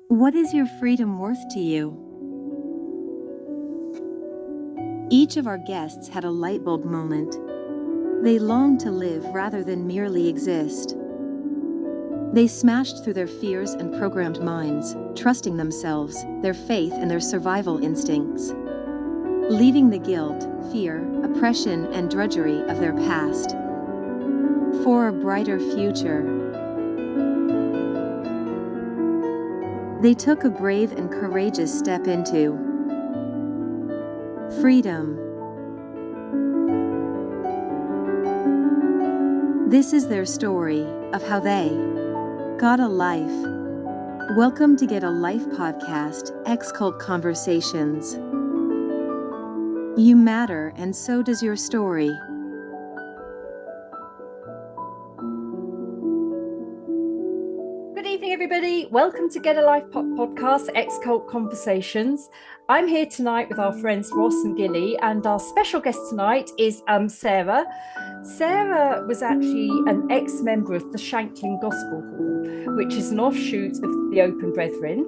What is your freedom worth to you? Each of our guests had a light bulb moment. They longed to live rather than merely exist. They smashed through their fears and programmed minds, trusting themselves, their faith, and their survival instincts, leaving the guilt, fear, oppression, and drudgery of their past for a brighter future. They took a brave and courageous step into freedom. This is their story of how they got a life. Welcome to Get a Life Podcast, Ex-Cult Conversations. You matter, and so does your story. Good evening, everybody. Welcome to Get a Life Podcast, Ex-Cult Conversations. I'm here tonight with our friends Ross and Gilly, and our special guest tonight is Sarah. Sarah was actually an ex-member of the Shanklin Gospel Hall, which is an offshoot of the Open Brethren,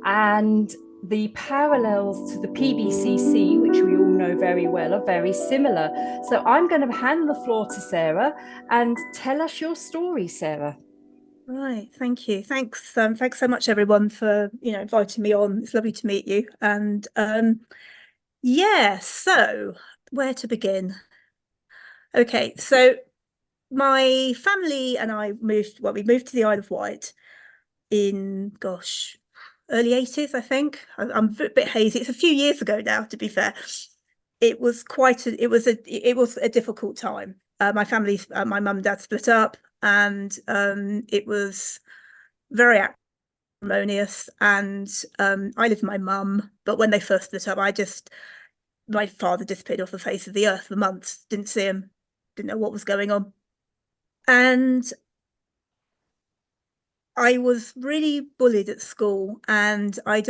and the parallels to the PBCC, which we all know very well, are very similar. So I'm going to hand the floor to Sarah and tell us your story, Sarah. Right, thank you. Thanks so much, everyone, for inviting me on. It's lovely to meet you. And so where to begin? Okay, so my family and I moved to the Isle of Wight in early 80s, I think. I'm a bit hazy. It's a few years ago now, to be fair. It was a difficult time. My mum and dad split up, and it was very acrimonious. And I lived with my mum, but when they first split up, my father disappeared off the face of the earth for months. Didn't see him, didn't know what was going on, and I was really bullied at school. And I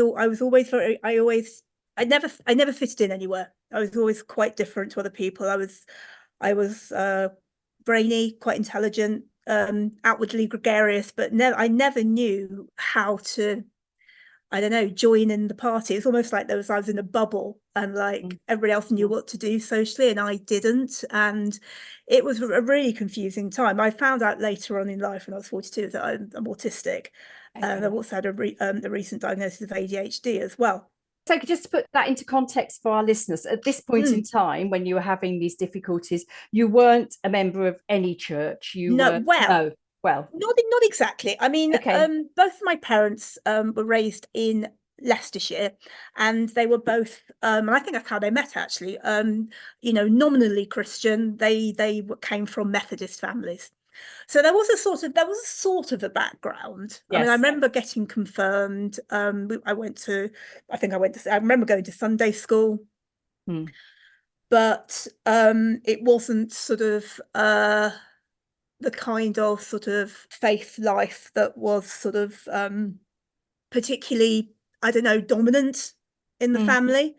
never fitted in anywhere. I was always quite different to other people. I was brainy, quite intelligent, outwardly gregarious, but I never knew how to, I don't know, join in the party. It's almost like I was in a bubble, and everybody else knew what to do socially and I didn't. And it was a really confusing time. I found out later on in life, when I was 42, that I'm autistic. Okay. And I've also had a recent diagnosis of ADHD as well. So just to put that into context for our listeners, at this point in time, when you were having these difficulties, you weren't a member of any church. Not exactly. I mean, okay. Both of my parents were raised in Leicestershire, and they were both, and I think that's how they met, actually. Nominally Christian. They came from Methodist families. So there was a sort of a background. Yes. I mean, I remember getting confirmed. I remember going to Sunday school, but it wasn't sort of the kind of sort of faith life that was sort of particularly, I don't know, dominant in the family.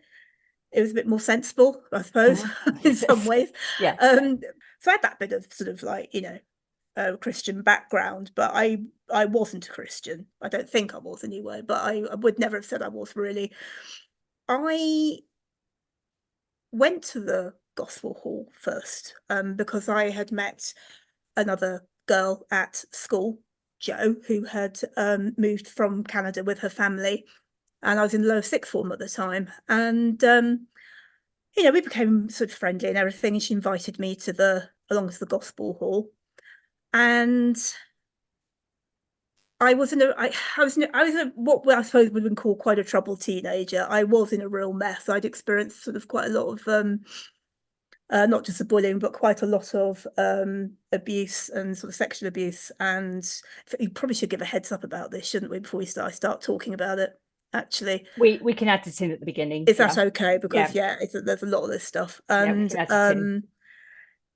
It was a bit more sensible, I suppose, in some ways. Yeah. So I had that bit of sort of Christian background, but I wasn't a Christian. I don't think I was anyway, but I would never have said I was, really. I went to the Gospel Hall first because I had met another girl at school, Jo, who had moved from Canada with her family, and I was in low sixth form at the time. And we became sort of friendly and everything, and she invited me along to the Gospel Hall. And I was what I suppose would have been called quite a troubled teenager. I was in a real mess. I'd experienced sort of quite a lot of not just the bullying, but quite a lot of abuse and sort of sexual abuse. And you probably should give a heads up about this, shouldn't we, before I start talking about it? Actually, we can add it in at the beginning. Is that okay? Because there's a lot of this stuff, and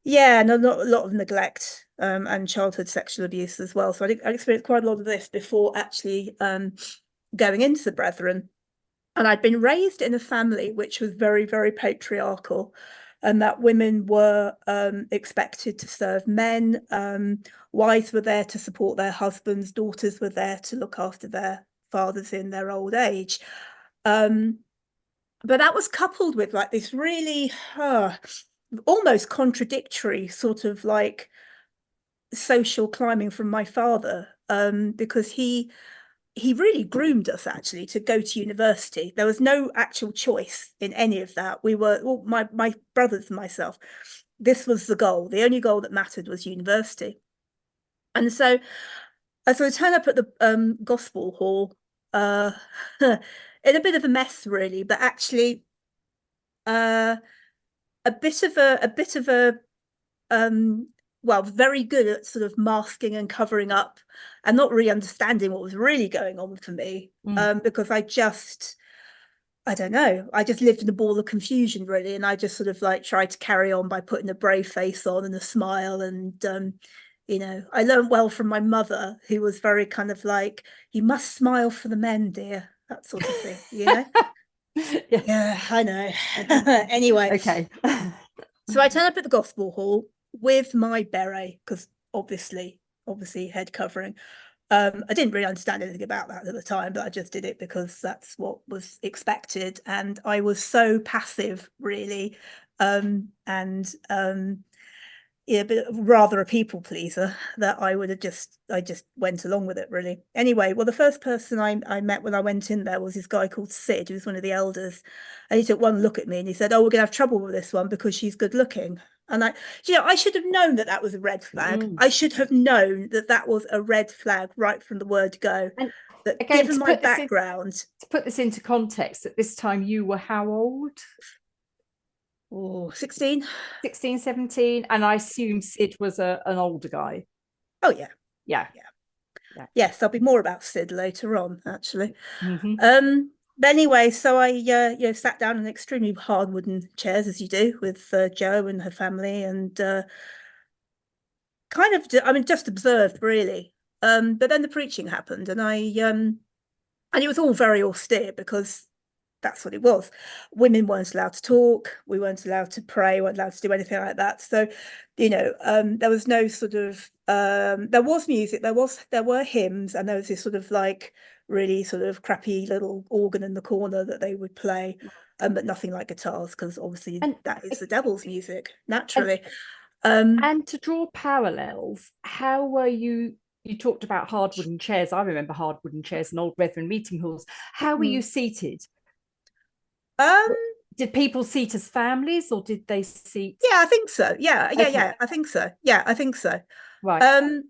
and a lot of neglect and childhood sexual abuse as well. So I experienced quite a lot of this before actually going into the Brethren. And I'd been raised in a family which was very, very patriarchal, and that women were expected to serve men. Wives were there to support their husbands. Daughters were there to look after their fathers in their old age. But that was coupled with like this really almost contradictory sort of like social climbing from my father, because he really groomed us actually to go to university. There was no actual choice in any of that. We were, well, my brothers and myself, this was the goal. The only goal that mattered was university. And so I turn up at the Gospel Hall in a bit of a mess, really, but actually a bit of a well, very good at sort of masking and covering up and not really understanding what was really going on for me, because I don't know, I just lived in a ball of confusion, really, and I just sort of like tried to carry on by putting a brave face on and a smile. And you know, I learned well from my mother, who was very kind of like, you must smile for the men, dear, that sort of thing, you know. Yes. Yeah, I know. Anyway, okay. So I turn up at the Gospel Hall with my beret, because obviously head covering. I didn't really understand anything about that at the time, but I just did it because that's what was expected. And I was so passive, really, and yeah, but rather a people pleaser, that I just went along with it, really. Anyway, well, the first person I met when I went in there was this guy called Sid, who was one of the elders. And he took one look at me and he said, "Oh, we're gonna have trouble with this one because she's good looking." And I should have known that that was a red flag. I should have known that that was a red flag right from the word go. And that again, given my background, to put this into context, at this time you were how old? 16. 16, 17, and I assume Sid was an older guy. Oh yeah. Yeah. Yes, there'll be more about Sid later on, actually. Mm-hmm. But anyway, so I sat down in extremely hard wooden chairs, as you do, with Jo and her family, and kind of, I mean, just observed, really. But then the preaching happened, and and it was all very austere, because that's what it was. Women weren't allowed to talk. We weren't allowed to pray. We weren't allowed to do anything like that. So, you know, there was no sort of, there was music, there were hymns, and there was this sort of like really sort of crappy little organ in the corner that they would play, but nothing like guitars, because obviously that is the devil's music, naturally. And to draw parallels, how were you talked about hard wooden chairs. I remember hard wooden chairs in old Brethren meeting halls. How were you seated? Did people seat as families, or did they seat? Yeah, I think so. Yeah, I think so. Yeah, I think so. Right.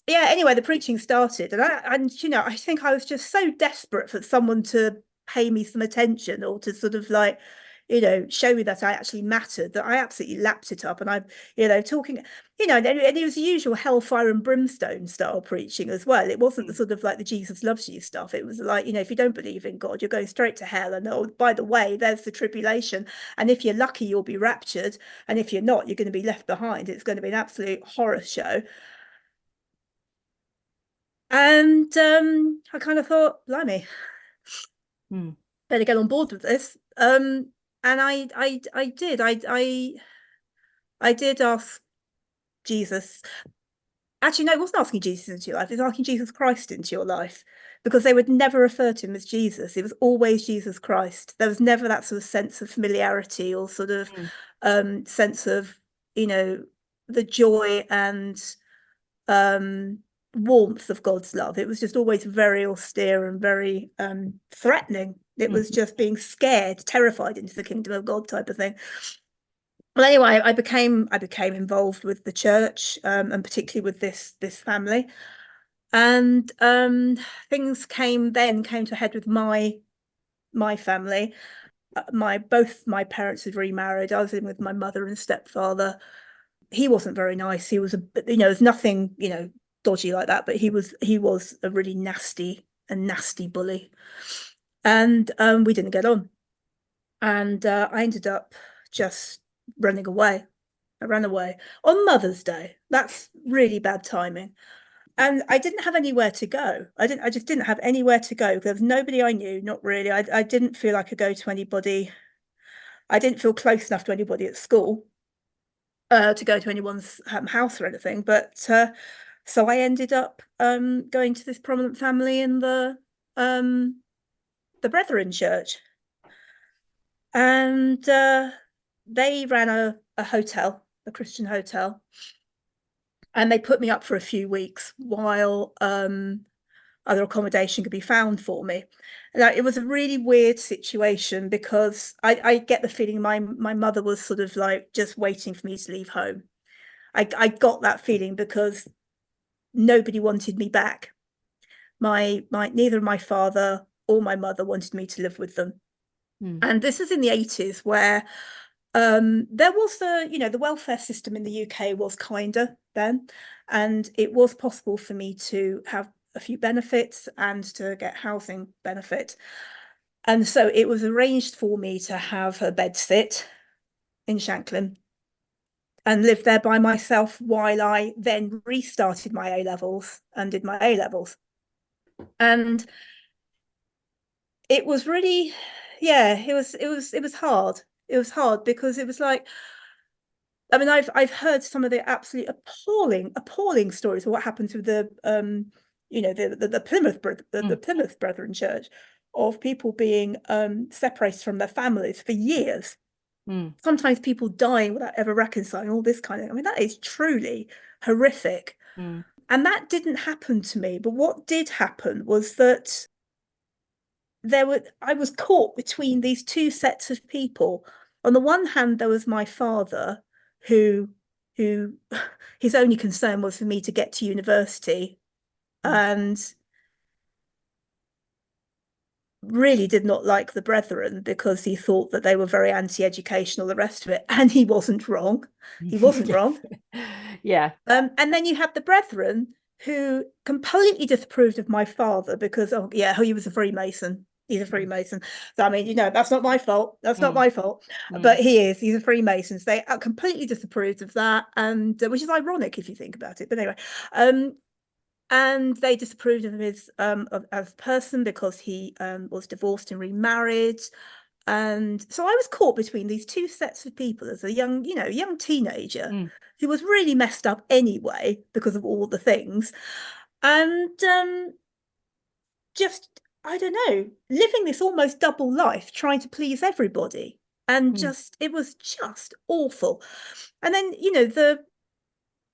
Yeah, anyway, the preaching started, and you know, I think I was just so desperate for someone to pay me some attention, or to sort of like, you know, show me that I actually mattered, that I absolutely lapped it up. And I, you know, talking, you know, and it was the usual hellfire and brimstone style preaching as well. It wasn't the sort of like the Jesus loves you stuff. It was like, you know, if you don't believe in God, you're going straight to hell. And oh, by the way, there's the tribulation. And if you're lucky, you'll be raptured. And if you're not, you're going to be left behind. It's going to be an absolute horror show. And I kind of thought, blimey, better get on board with this. And I did ask Jesus. Actually, no, it wasn't asking Jesus into your life. It was asking Jesus Christ into your life, because they would never refer to him as Jesus. It was always Jesus Christ. There was never that sort of sense of familiarity, or sort of sense of, you know, the joy and warmth of God's love. It was just always very austere and very threatening. It was just being scared, terrified into the kingdom of God type of thing. Well, anyway, I became involved with the church, and particularly with this family, and things came to a head with my family. Both my parents had remarried. I was in with my mother and stepfather. He wasn't very nice. He was there's nothing, dodgy like that, but he was a really nasty bully, and we didn't get on, and I ended up just running away. I ran away on Mother's Day. That's really bad timing. And I didn't have anywhere to go. I just didn't have anywhere to go. There was nobody I knew, not really. I didn't feel I could go to anybody. I didn't feel close enough to anybody at school to go to anyone's house or anything. But so I ended up going to this prominent family in the the Brethren Church, and they ran a hotel, a Christian hotel, and they put me up for a few weeks while other accommodation could be found for me. Now, it was a really weird situation because I get the feeling my mother was sort of like just waiting for me to leave home. I got that feeling because nobody wanted me back. Neither my father or my mother wanted me to live with them. And this is in the 80s, where there was the welfare system in the UK was kinder then, and it was possible for me to have a few benefits and to get housing benefit. And so it was arranged for me to have a bed sit in Shanklin and live there by myself while I then restarted my A levels and did my A levels. And it was really, yeah, it was hard. It was hard because it was like, I mean, I've heard some of the absolutely appalling stories of what happened to the the Plymouth Brethren Church, of people being separated from their families for years. Sometimes people dying without ever reconciling, all this kind of, I mean, that is truly horrific. And that didn't happen to me. But what did happen was that I was caught between these two sets of people. On the one hand, there was my father, who his only concern was for me to get to university, and really did not like the Brethren because he thought that they were very anti-educational, the rest of it. And he wasn't wrong. He wasn't wrong. Yeah. And then you have the Brethren, who completely disapproved of my father because, oh yeah, he was a Freemason. He's a Freemason. So, I mean, that's not my fault. That's not my fault. But he's a Freemason. So they completely disapproved of that, and which is ironic if you think about it. But anyway, and they disapproved of him as a person because he was divorced and remarried. And so I was caught between these two sets of people as a young teenager who was really messed up anyway because of all the things. And just, I don't know, living this almost double life, trying to please everybody. And it was just awful. And then,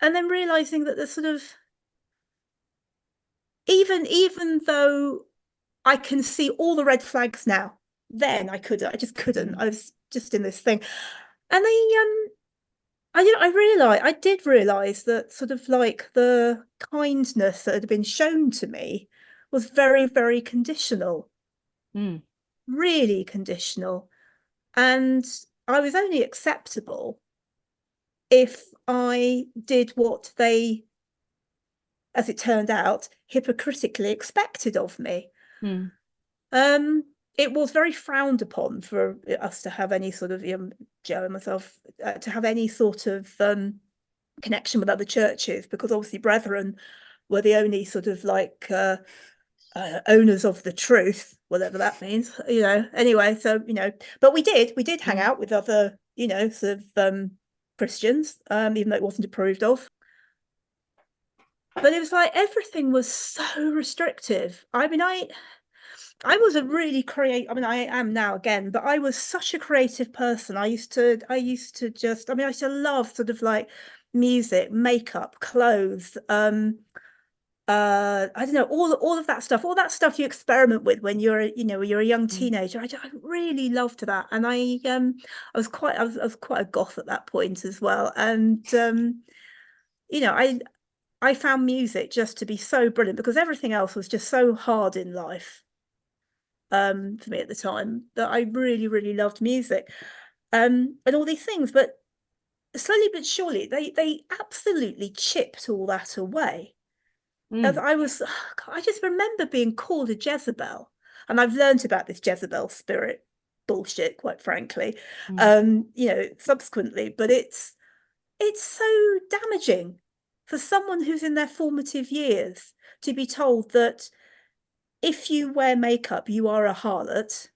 and then realizing that the sort of, even though I can see all the red flags now, then I just couldn't. I was just in this thing. And I did realize that sort of like the kindness that had been shown to me was very, very conditional, really conditional. And I was only acceptable if I did what they, as it turned out, hypocritically expected of me. It was very frowned upon for us to have any sort of, Joe and myself, to have any sort of connection with other churches, because obviously Brethren were the only sort of like owners of the truth, whatever that means, anyway. So, but we did hang out with other, sort of Christians, even though it wasn't approved of. But it was like everything was so restrictive. I mean, I was a really creative, I mean, I am now again, but I was such a creative person. I used to just, I mean, I used to love sort of like music, makeup, clothes, I don't know, all of that stuff you experiment with when you're a young teenager. I really loved that. And I was quite a goth at that point as well. And I found music just to be so brilliant because everything else was just so hard in life. For me at the time, that I really, really loved music, and all these things. But slowly but surely, they absolutely chipped all that away. As I just remember being called a Jezebel, and I've learned about this Jezebel spirit bullshit, quite frankly, subsequently. But it's so damaging for someone who's in their formative years to be told that if you wear makeup, you are a harlot.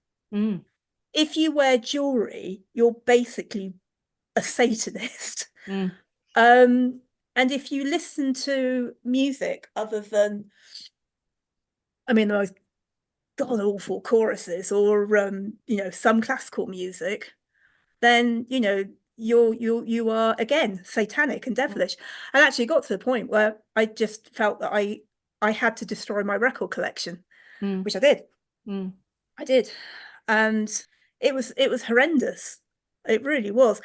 If you wear jewelry, you're basically a Satanist. And if you listen to music other than, I mean, the most god awful choruses or some classical music, then you are again satanic and devilish. And actually got to the point where I just felt that I had to destroy my record collection, which I did. I did. And it was horrendous. It really was.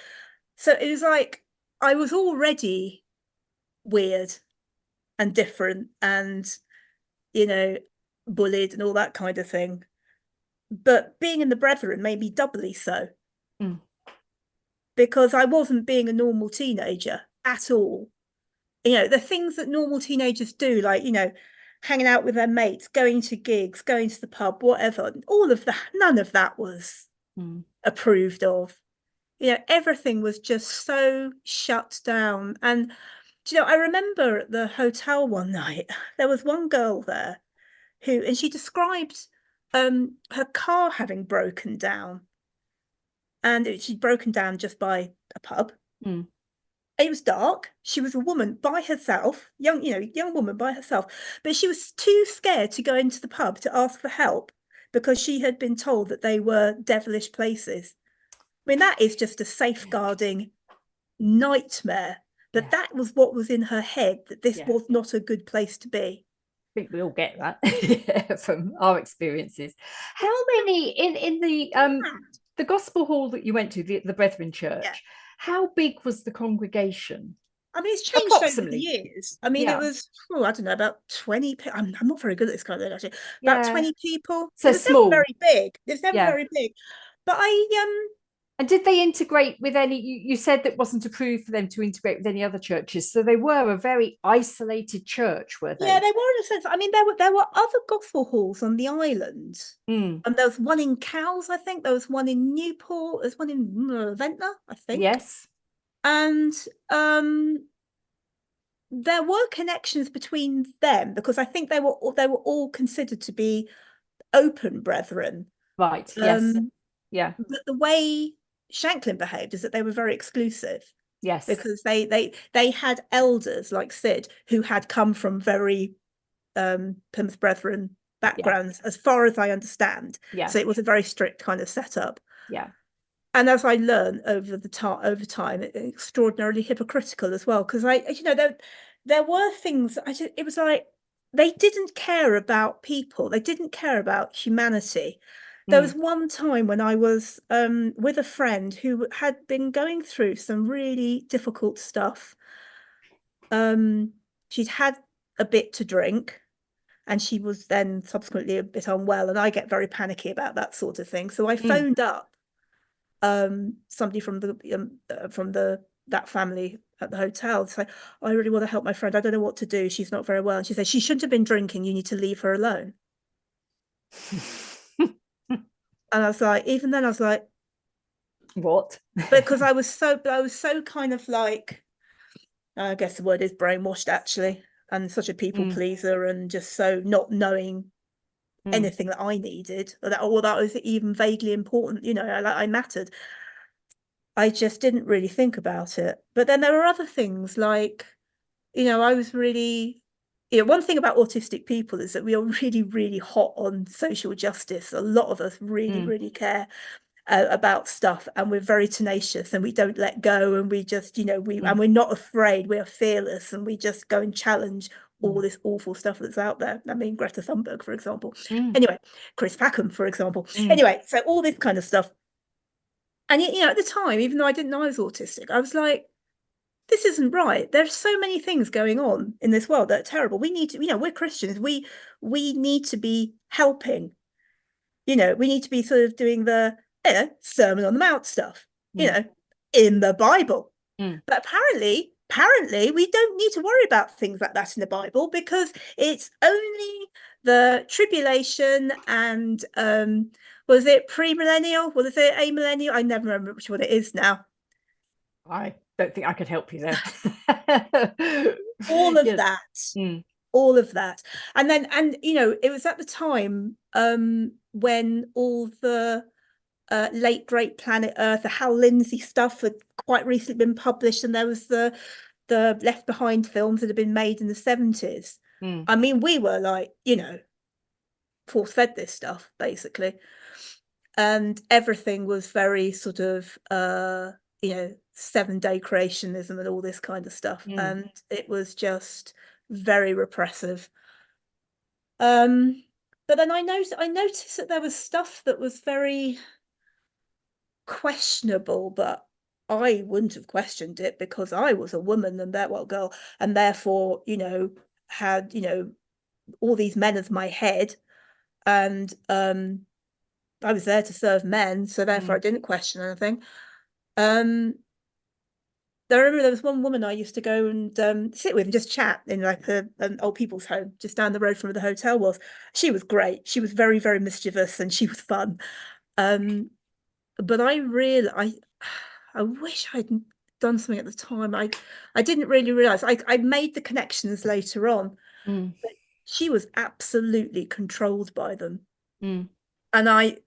So it was like I was already weird and different and bullied and all that kind of thing, but being in the Brethren made me doubly so, because I wasn't being a normal teenager at all. The things that normal teenagers do, like hanging out with their mates, going to gigs, going to the pub, whatever, all of that, none of that was approved of. Everything was just so shut down. And I remember at the hotel one night, there was one girl there and she described her car having broken down, and she'd broken down just by a pub. It was dark. She was a woman by herself, young woman by herself, but she was too scared to go into the pub to ask for help because she had been told that they were devilish places. I mean, that is just a safeguarding nightmare. But that was what was in her head, that this was not a good place to be. I think we all get that from our experiences. How many in the Gospel Hall that you went to, the Brethren Church, how big was the congregation? I mean, it's changed over the years. I mean, it was, I don't know, about 20. I'm not very good at this kind of thing, actually. About 20 people. So it was small. Never very big. It was never very big. But and did they integrate with any? You said that wasn't approved for them to integrate with any other churches, so they were a very isolated church, were they? Yeah, they were in a sense. I mean, there were other gospel halls on the island. And there was one in Cowes, I think. There was one in Newport. There's one in Ventnor, I think. Yes. And there were connections between them, because I think they were all considered to be open brethren. Right. Yes. Yeah. But the way Shanklin behaved is that they were very exclusive. Yes. Because they had elders like Sid who had come from very Plymouth Brethren backgrounds, as far as I understand. Yeah. So it was a very strict kind of setup. Yeah. And as I learned over time, extraordinarily hypocritical as well. Because there were things it was like they didn't care about people. They didn't care about humanity. There was one time when I was with a friend who had been going through some really difficult stuff. She'd had a bit to drink, and she was then subsequently a bit unwell, and I get very panicky about that sort of thing. So I phoned up somebody from that family at the hotel to say, I really want to help my friend. I don't know what to do. She's not very well. And she said, she shouldn't have been drinking. You need to leave her alone. And I was like, even then I was like, what? Because I was so kind of like, I guess the word is brainwashed, actually, and such a people pleaser, and just so not knowing anything that I needed, or that was even vaguely important, I mattered. I just didn't really think about it. But then there were other things like, I was really, one thing about autistic people is that we are really, really hot on social justice. A lot of us really, really care about stuff, and we're very tenacious, and we don't let go, and we just, and we're not afraid. We are fearless, and we just go and challenge all this awful stuff that's out there. I mean, Greta Thunberg, for example. Anyway, Chris Packham, for example. Anyway, so all this kind of stuff. And at the time, even though I didn't know I was autistic, I was like, this isn't right. There's so many things going on in this world that are terrible. We need to, we're Christians. We need to be helping. We need to be sort of doing the Sermon on the Mount stuff, in the Bible. But apparently we don't need to worry about things like that in the Bible, because it's only the tribulation and was it premillennial? Was it amillennial? I never remember which one it is now. I don't think I could help you there. All of that. All of that. And then, it was at the time when all the late great Planet Earth, the Hal Lindsey stuff had quite recently been published, and there was the Left Behind films that had been made in the 70s. I mean, we were like, force-fed this stuff, basically. And everything was very sort of, 7-day creationism and all this kind of stuff. And it was just very repressive. But then I noticed that there was stuff that was very questionable, but I wouldn't have questioned it because I was a woman and girl, and therefore, had, all these men as my head, and I was there to serve men, so therefore I didn't question anything. I remember there was one woman I used to go and sit with and just chat in like an old people's home just down the road from where the hotel was. She was great. She was very, very mischievous and she was fun. But I wish I'd done something at the time. I didn't really realize. I made the connections later on. But she was absolutely controlled by them. And I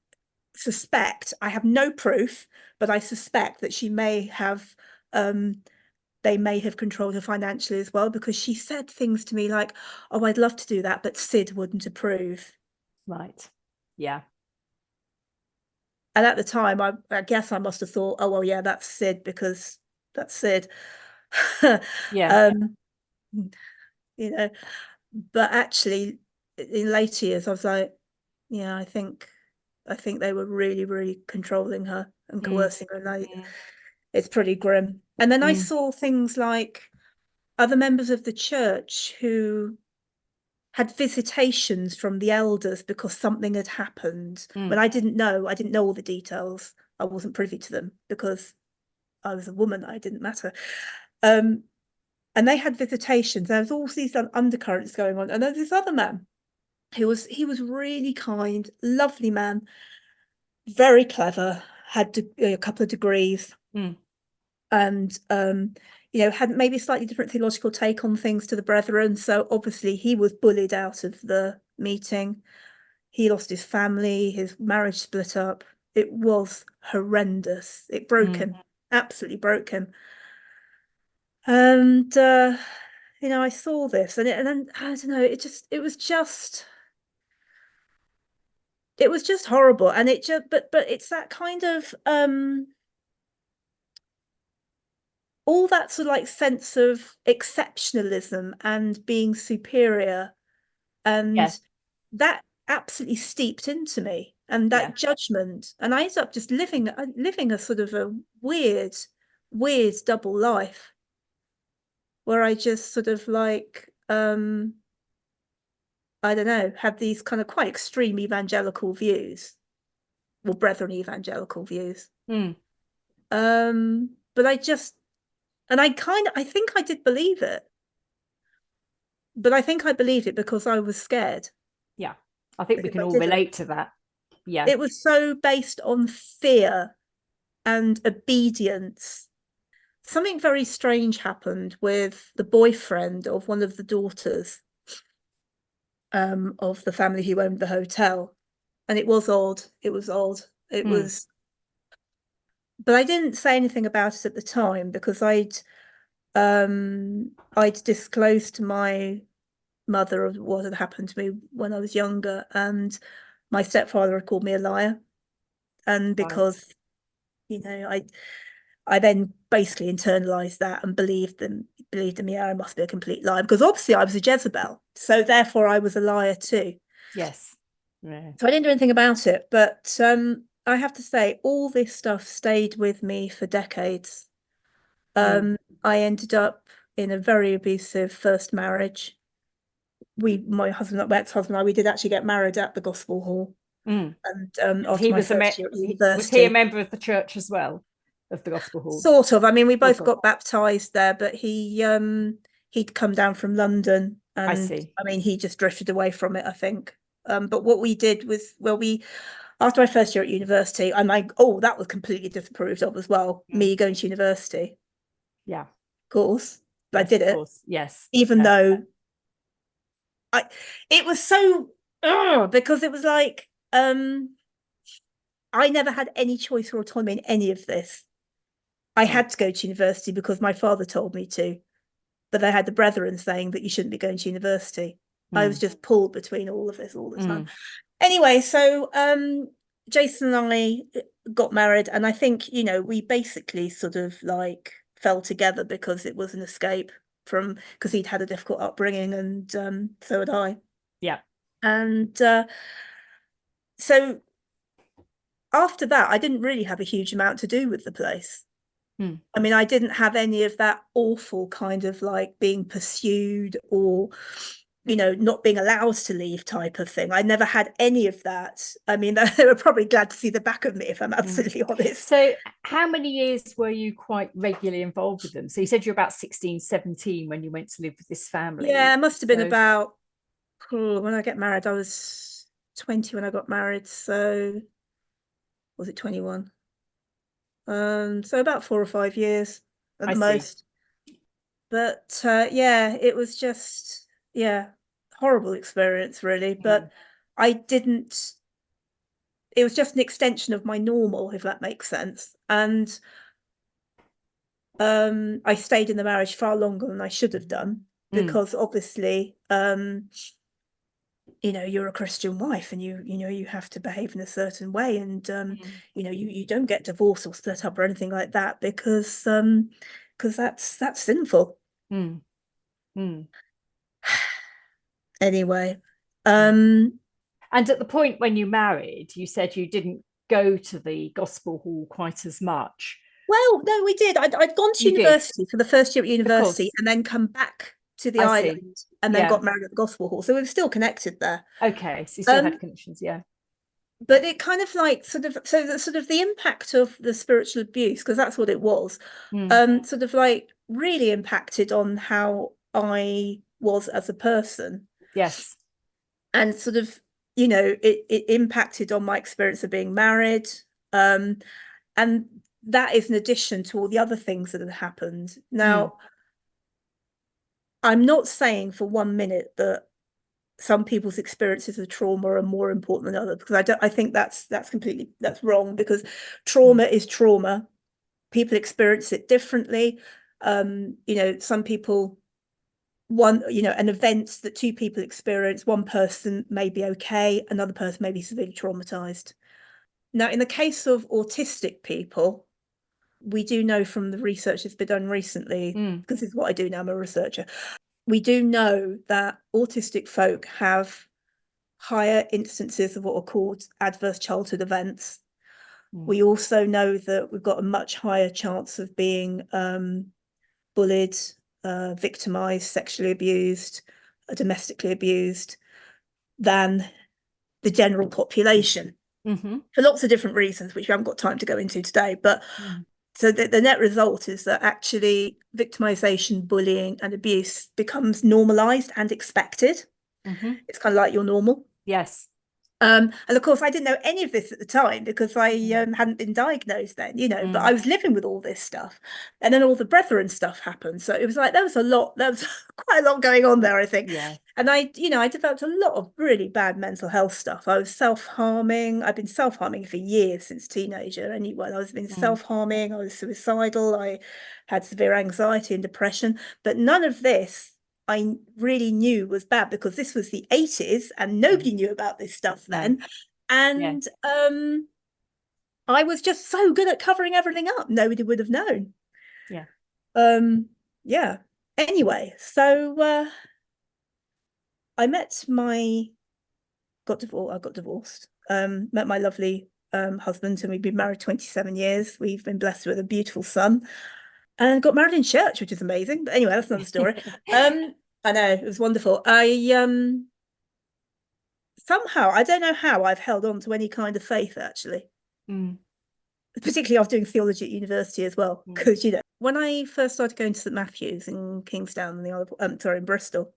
suspect, I have no proof, but I suspect that she may have they may have controlled her financially as well, because she said things to me like, oh, I'd love to do that, but Sid wouldn't approve. Right. Yeah. And at the time, I guess I must have thought, oh, well, yeah, that's Sid because that's Sid. Yeah. But actually in later years, I was like, yeah, I think they were really, really controlling her and coercing her. It's pretty grim. And then I saw things like other members of the church who had visitations from the elders because something had happened. When I didn't know all the details. I wasn't privy to them because I was a woman. I didn't matter. And they had visitations. There was all these undercurrents going on. And there's this other man he was really kind, lovely man, very clever, had a couple of degrees, and had maybe a slightly different theological take on things to the brethren. So obviously he was bullied out of the meeting. He lost his family, his marriage split up. It was horrendous. It broke him, absolutely broke him. And I saw this, and then I don't know. It was just horrible. And it just but it's that kind of all that sort of like sense of exceptionalism and being superior, and that absolutely steeped into me, and that judgment. And I ended up just living a sort of a weird double life where I just sort of like I don't know, have these kind of quite extreme evangelical views, or brethren evangelical views. But I think I did believe it. But I think I believed it because I was scared. Yeah. I think we can all relate to that. Yeah. It was so based on fear and obedience. Something very strange happened with the boyfriend of one of the daughters of the family who owned the hotel. And it was odd. It was odd. It was. But I didn't say anything about it at the time because I'd disclosed to my mother of what had happened to me when I was younger, and my stepfather had called me a liar. And because I then basically internalized that and believed in me, I must be a complete liar, because obviously I was a Jezebel, so therefore I was a liar too. Yes. Yeah. So I didn't do anything about it, but I have to say all this stuff stayed with me for decades. I ended up in a very abusive first marriage. My ex-husband and I, we did actually get married at the Gospel Hall. And after my first year at university. Was he a member of the church as well, of the Gospel Hall? Sort of. I mean, we both got baptized there, but he'd come down from London, and I see. I mean, he just drifted away from it, I think. But what we did was, after my first year at university, I'm like, oh, that was completely disapproved of as well. Me going to university. Yeah. Of course. But I did it. Yes. Even though it was so, because it was like, I never had any choice or autonomy in any of this. I had to go to university because my father told me to, but I had the brethren saying that you shouldn't be going to university. I was just pulled between all of this all the time. Anyway, so Jason and I got married, and I think, we basically sort of like fell together because it was an escape from, because he'd had a difficult upbringing, and so had I. Yeah. And so after that, I didn't really have a huge amount to do with the place. I mean, I didn't have any of that awful kind of like being pursued or, not being allowed to leave type of thing. I never had any of that. I mean, they were probably glad to see the back of me, if I'm absolutely honest. So how many years were you quite regularly involved with them? So you said you're about 16, 17 when you went to live with this family. Yeah, it must have been about, when I get married, I was 20 when I got married. So was it 21? So about 4 or 5 years at the most. But yeah, it was just, horrible experience really. But it was just an extension of my normal, if that makes sense. And I stayed in the marriage far longer than I should have done, because obviously, you're a Christian wife, and you have to behave in a certain way, and you don't get divorced or split up or anything like that, because that's sinful. Anyway, and at the point when you married, you said you didn't go to the gospel hall quite as much. Well, no, we did. I'd gone to university for the first year at university, and then come back to the island, and then got married at the gospel hall. So we were still connected there. Okay, so you still had connections, yeah. But it kind of like so the impact of the spiritual abuse, because that's what it was, sort of like really impacted on how I was as a person. Yes. And sort of, it impacted on my experience of being married. And that is in addition to all the other things that had happened. Now, I'm not saying for 1 minute that some people's experiences of trauma are more important than others, because I think that's wrong, because trauma is trauma. People experience it differently. Some people, an event that 2 people experience, one person may be okay, another person may be severely traumatized. Now, in the case of autistic people, we do know from the research that's been done recently, because this is what I do now, I'm a researcher. We do know that autistic folk have higher instances of what are called adverse childhood events. We also know that we've got a much higher chance of being bullied, victimized, sexually abused, domestically abused than the general population, for lots of different reasons, which we haven't got time to go into today. But so the net result is that actually victimization, bullying, and abuse becomes normalized and expected. It's kind of like your normal. Yes. And of course, I didn't know any of this at the time, because I hadn't been diagnosed then, but I was living with all this stuff. And then all the brethren stuff happened. So it was like, there was quite a lot going on there, I think. Yeah. And I developed a lot of really bad mental health stuff. I was self-harming. I've been self-harming for years, since teenager. Anyway, I was been self-harming. I was suicidal. I had severe anxiety and depression. But none of this I really knew was bad, because this was the 80s and nobody knew about this stuff then. And I was just so good at covering everything up, nobody would have known. Anyway, so I got divorced, met my lovely husband, and we've been married 27 years. We've been blessed with a beautiful son, and got married in church, which is amazing. But anyway, that's another story. I know, it was wonderful. Somehow, I don't know how, I've held on to any kind of faith, actually. Particularly after doing theology at university as well. Because, when I first started going to St Matthew's in Kingsdown, in Bristol,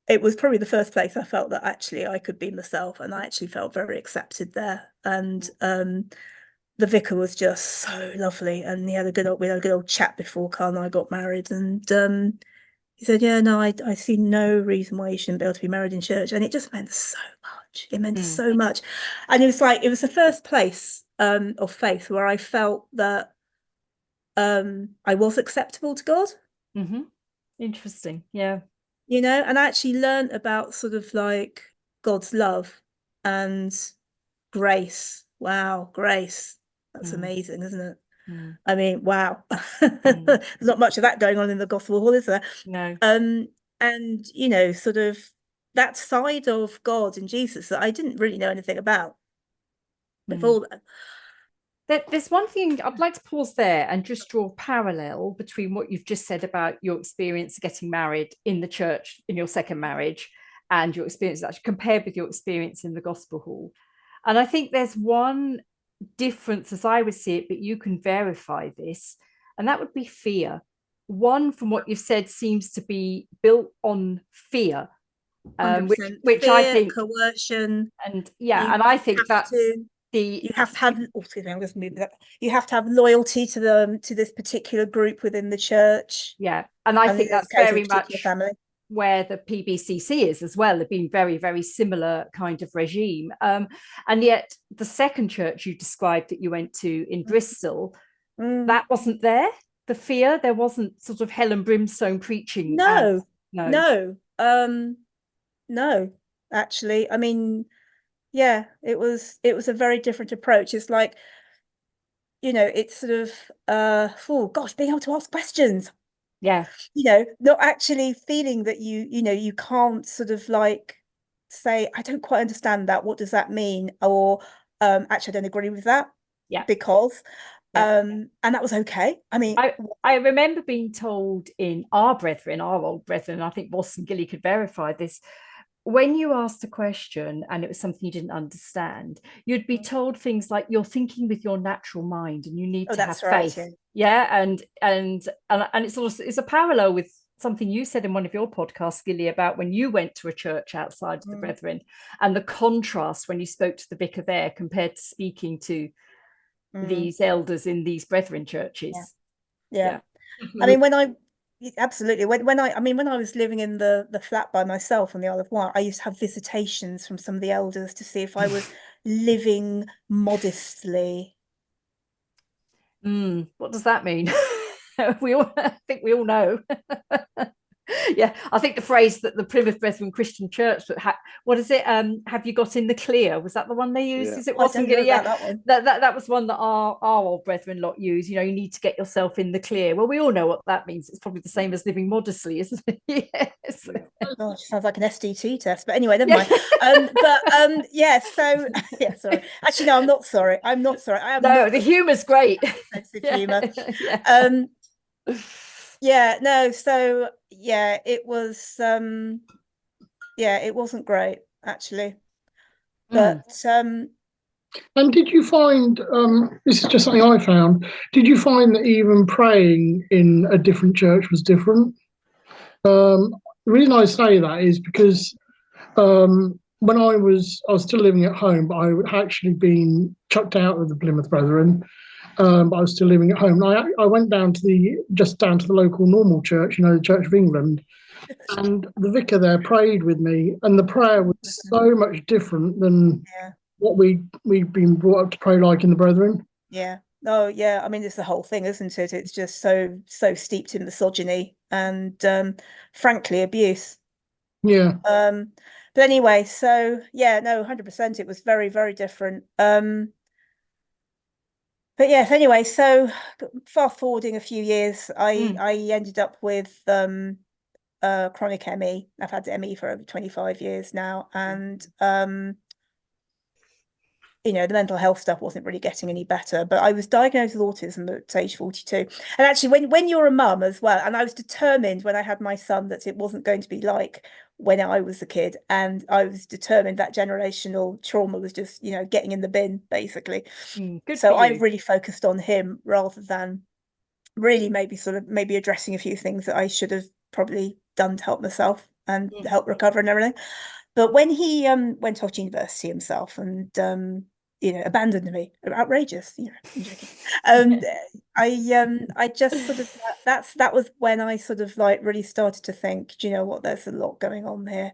it was probably the first place I felt that actually I could be myself, and I actually felt very accepted there. And the vicar was just so lovely, and we had a good old chat before Carl and I got married, and he said, yeah, no, I see no reason why you shouldn't be able to be married in church. And it just meant so much. It meant so much. And it was the first place of faith where I felt that I was acceptable to God. Interesting. Yeah. And I actually learned about sort of like God's love and grace. Wow, grace. That's amazing, isn't it? I mean, wow. There's not much of that going on in the Gospel Hall, is there? No. And you know, sort of that side of God and Jesus that I didn't really know anything about before then. There's one thing I'd like to pause there and just draw a parallel between what you've just said about your experience getting married in the church in your second marriage and your experience actually compared with your experience in the Gospel Hall. And I think there's one difference as I would see it, but you can verify this, and that would be fear. One, from what you've said, seems to be built on fear, which fear, I think coercion, and I think that's you have to have, excuse me, I'm just moving that. You have to have loyalty to this particular group within the church. Yeah, and I think that's very much family. Where the PBCC is as well. They've been very, very similar kind of regime. And yet the second church you described that you went to in Bristol, that wasn't there. The fear, there wasn't sort of hell and brimstone preaching. No, actually. I mean, yeah, it was a very different approach. It's like, you know, it's sort of oh gosh, being able to ask questions. Yeah, you know, not actually feeling that you can't sort of like say, I don't quite understand that, what does that mean, or actually I don't agree with that, because and that was okay. I mean, I remember being told in our old brethren, I think Ross and Gilly could verify this, when you asked a question and it was something you didn't understand, you'd be told things like, you're thinking with your natural mind and you need to have faith. And it's also, it's a parallel with something you said in one of your podcasts, Gilly, about when you went to a church outside of the brethren, and the contrast when you spoke to the vicar there compared to speaking to these elders in these brethren churches. I mean, absolutely. When I was living in the flat by myself on the Isle of Wight, I used to have visitations from some of the elders to see if I was living modestly. What does that mean? I think we all know. Yeah, I think the phrase that the Plymouth Brethren Christian Church, what is it? Have you got in the clear? Was that the one they used? Is it wasn't good? Yeah, that was one that our old brethren lot use. You know, you need to get yourself in the clear. Well, we all know what that means. It's probably the same as living modestly, isn't it? Yes. Oh, sounds like an SDT test. But anyway, never mind. Yeah. So yeah, sorry. Actually, no, I'm not sorry. I am no, the humour's great. Sense of humour. Yeah, no, so yeah, it was it wasn't great actually. But and did you find this is just something I found, did you find that even praying in a different church was different? The reason I say that is because when I was still living at home, but I had actually been chucked out of the Plymouth Brethren. But I was still living at home. And I went down to the local normal church, you know, the Church of England, and the vicar there prayed with me, and the prayer was so much different than what we'd been brought up to pray like in the Brethren. Yeah. Oh, yeah. I mean, it's the whole thing, isn't it? It's just so steeped in misogyny and, frankly, abuse. Yeah. But anyway, so yeah, no, 100%. It was very, very different. But yes, anyway, so fast forwarding a few years, I ended up with chronic ME. I've had ME for over 25 years now, and you know, the mental health stuff wasn't really getting any better. But I was diagnosed with autism at age 42. And actually, when you're a mum as well, and I was determined when I had my son that it wasn't going to be like when I was a kid, and I was determined that generational trauma was just, you know, getting in the bin, basically. So I really focused on him rather than really maybe addressing a few things that I should have probably done to help myself and help recover and everything. But when he went off to university himself and you know, abandoned me, outrageous, you know, I'm joking. I just sort of that was when I sort of like really started to think, do you know what, there's a lot going on here.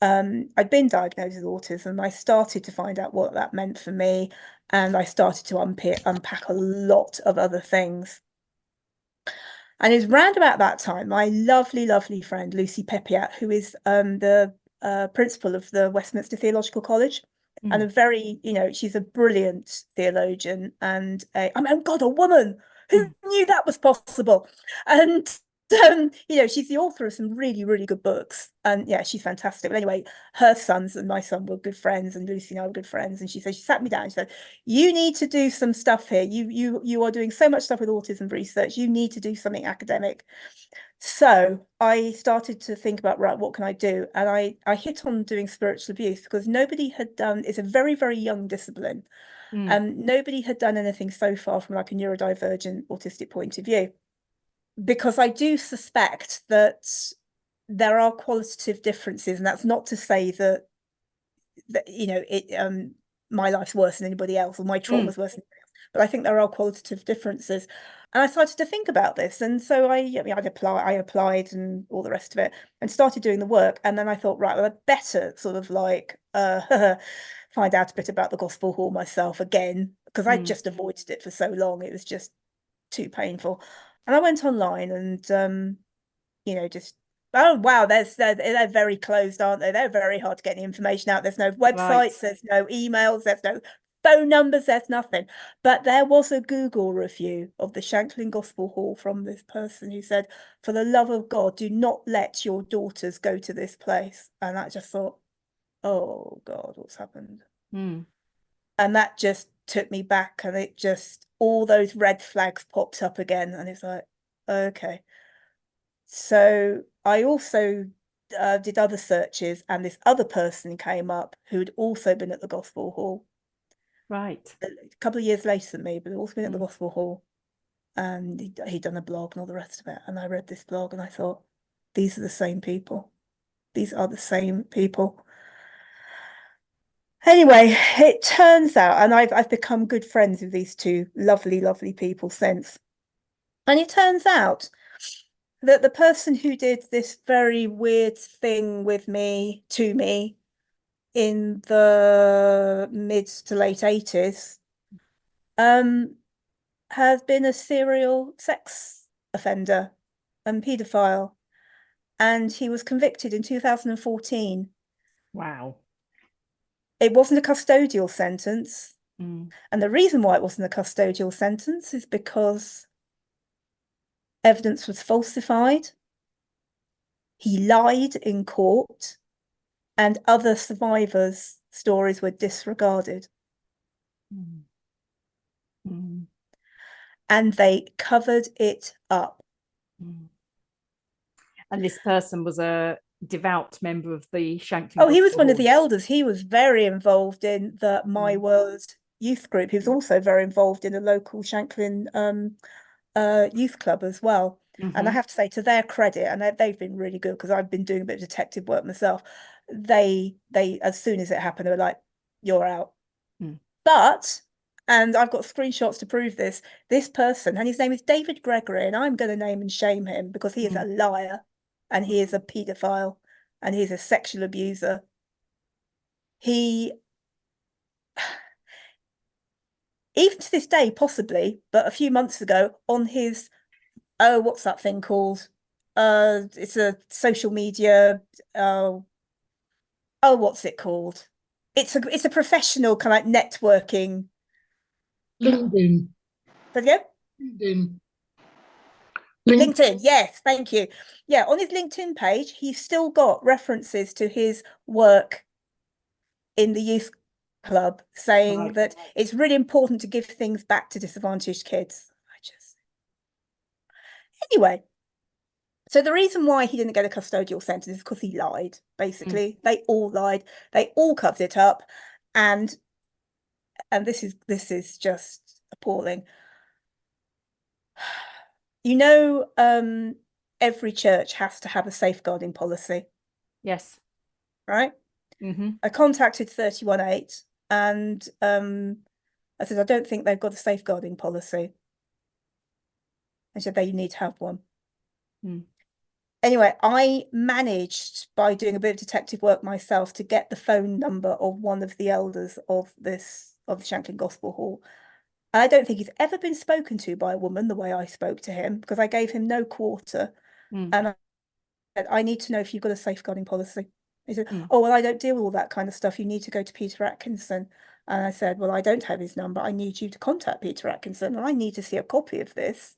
I'd been diagnosed with autism. I started to find out what that meant for me, and I started to unpack a lot of other things. And it's round about that time, my lovely, lovely friend Lucy Pepiat, who is the principal of the Westminster Theological College, and a very, she's a brilliant theologian, and God, a woman who knew that was possible. And she's the author of some really, really good books, and yeah, she's fantastic. But anyway, her sons and my son were good friends, and Lucy and I were good friends. And she sat me down and she said, "You need to do some stuff here. You are doing so much stuff with autism research. You need to do something academic." So I started to think about, right, what can I do? And I hit on doing spiritual abuse, because nobody had done, it's a very, very young discipline. And nobody had done anything so far from like a neurodivergent autistic point of view. Because I do suspect that there are qualitative differences, and that's not to say that my life's worse than anybody else, or my trauma's worse than anybody else, but I think there are qualitative differences. And I started to think about this, and so I applied and all the rest of it, and started doing the work. And then I thought, right, well, I better sort of like find out a bit about the Gospel Hall myself again, because I just avoided it for so long. It was just too painful. And I went online and just, oh wow, they're very closed, aren't they? They're very hard to get any information out. There's no websites, there's no emails, there's no phone numbers, there's nothing. But there was a Google review of the Shanklin Gospel Hall from this person who said, "For the love of God, do not let your daughters go to this place." And I just thought, oh God, what's happened? And that just took me back, and it just, all those red flags popped up again, and it's like, okay. So I also did other searches, and this other person came up who had also been at the Gospel Hall. Right. A couple of years later than me, but also been at the Gospel Hall. And he'd done a blog and all the rest of it. And I read this blog and I thought, these are the same people. These are the same people. Anyway, it turns out, and I've become good friends with these two lovely, lovely people since. And it turns out that the person who did this very weird thing with me, to me, in the mid to late 80s, has been a serial sex offender and paedophile. And he was convicted in 2014. Wow. It wasn't a custodial sentence. And the reason why it wasn't a custodial sentence is because evidence was falsified. He lied in court, and other survivors' stories were disregarded. And they covered it up. And this person was a devout member of the Shanklin. Oh, he was one of the elders. He was very involved in the My World youth group. He was also very involved in a local Shanklin youth club as well. And I have to say, to their credit, and they've been really good, because I've been doing a bit of detective work myself. They as soon as it happened, they were like, "You're out." But, and I've got screenshots to prove this, this person, and his name is David Gregory, and I'm going to name and shame him, because he is a liar, and he is a paedophile, and he's a sexual abuser. He, even to this day, possibly, but a few months ago, on his, what's that thing called? It's a social media, what's it called? It's a professional kind of like networking. LinkedIn. LinkedIn, yes, thank you. Yeah, on his LinkedIn page, he's still got references to his work in the youth club, saying that it's really important to give things back to disadvantaged kids. Anyway, so the reason why he didn't get a custodial sentence is because he lied, basically. They all lied. They all covered it up. And this is just appalling. Every church has to have a safeguarding policy. Yes. Right? I contacted 318 and I said, I don't think they've got a safeguarding policy. They said they need to have one. Anyway, I managed, by doing a bit of detective work myself, to get the phone number of one of the elders of the Shanklin Gospel Hall. I don't think he's ever been spoken to by a woman the way I spoke to him, because I gave him no quarter. And I said, I need to know if you've got a safeguarding policy. He said, Mm. oh, well, I don't deal with all that kind of stuff. You need to go to Peter Atkinson. And I said, well, I don't have his number. I need you to contact Peter Atkinson, and I need to see a copy of this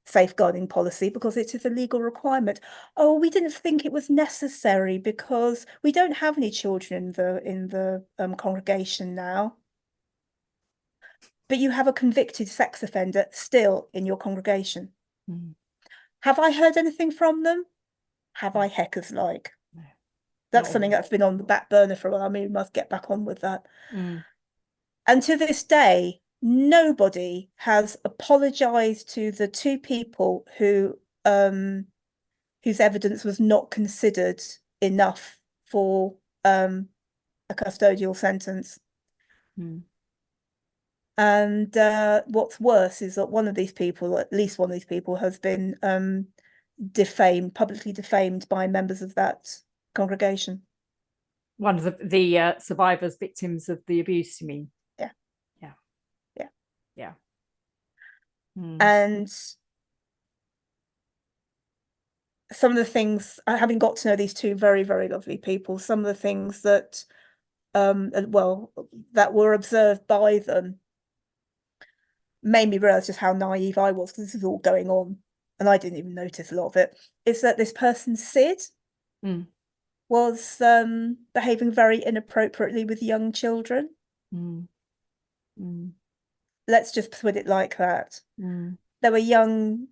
safeguarding policy because it is a legal requirement. Oh, we didn't think it was necessary because we don't have any children in the congregation now. But you have a convicted sex offender still in your congregation. Mm. Have I heard anything from them? Have I heckers like? No. That's Not something always. that's been on the back burner for a while. I mean, we must get back on with that. Mm. And to this day, nobody has apologized to the two people who whose evidence was not considered enough for a custodial sentence. Mm. And what's worse is that one of these people, at least one of these people, has been publicly defamed by members of that congregation. One of the survivors, victims of the abuse, you mean? Yeah. Yeah. Yeah. Yeah. Mm. And some of the things, having got to know these two very, very lovely people, some of the things that, that were observed by them made me realise just how naive I was, because this is all going on and I didn't even notice a lot of it, is that this person, Sid, was behaving very inappropriately with young children. Mm. Mm. Let's just put it like that. Mm. There were young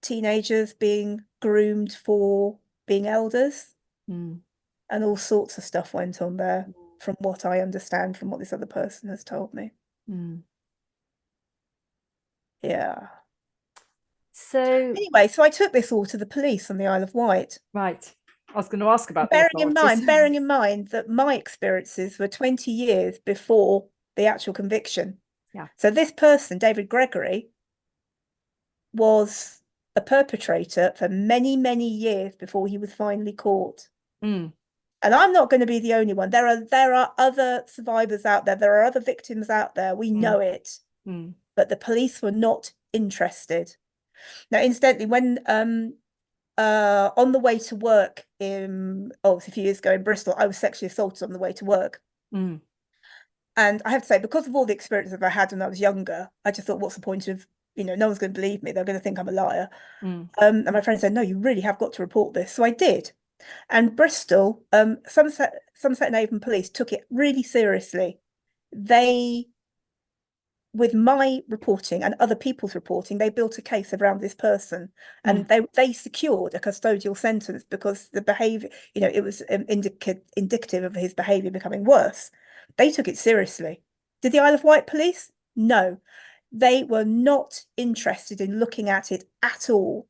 teenagers being groomed for being elders, and all sorts of stuff went on there, from what I understand, from what this other person has told me. Yeah. So anyway, so I took this all to the police on the Isle of Wight. Right. I was going to ask about bearing in mind that my experiences were 20 years before the actual conviction. Yeah. So this person, David Gregory, was a perpetrator for many, many years before he was finally caught. And I'm not going to be the only one. There are other survivors out there. There are other victims out there. We know it. But the police were not interested. Now, incidentally, when on the way to work a few years ago in Bristol, I was sexually assaulted on the way to work. And I have to say, because of all the experiences I had when I was younger, I just thought, what's the point of, no one's going to believe me. They're going to think I'm a liar. And my friend said, no, you really have got to report this. So I did. And Bristol, Somerset and Avon Police took it really seriously. They, with my reporting and other people's reporting, they built a case around this person, and they secured a custodial sentence because the behaviour, it was indicative of his behaviour becoming worse. They took it seriously. Did the Isle of Wight police? No, they were not interested in looking at it at all.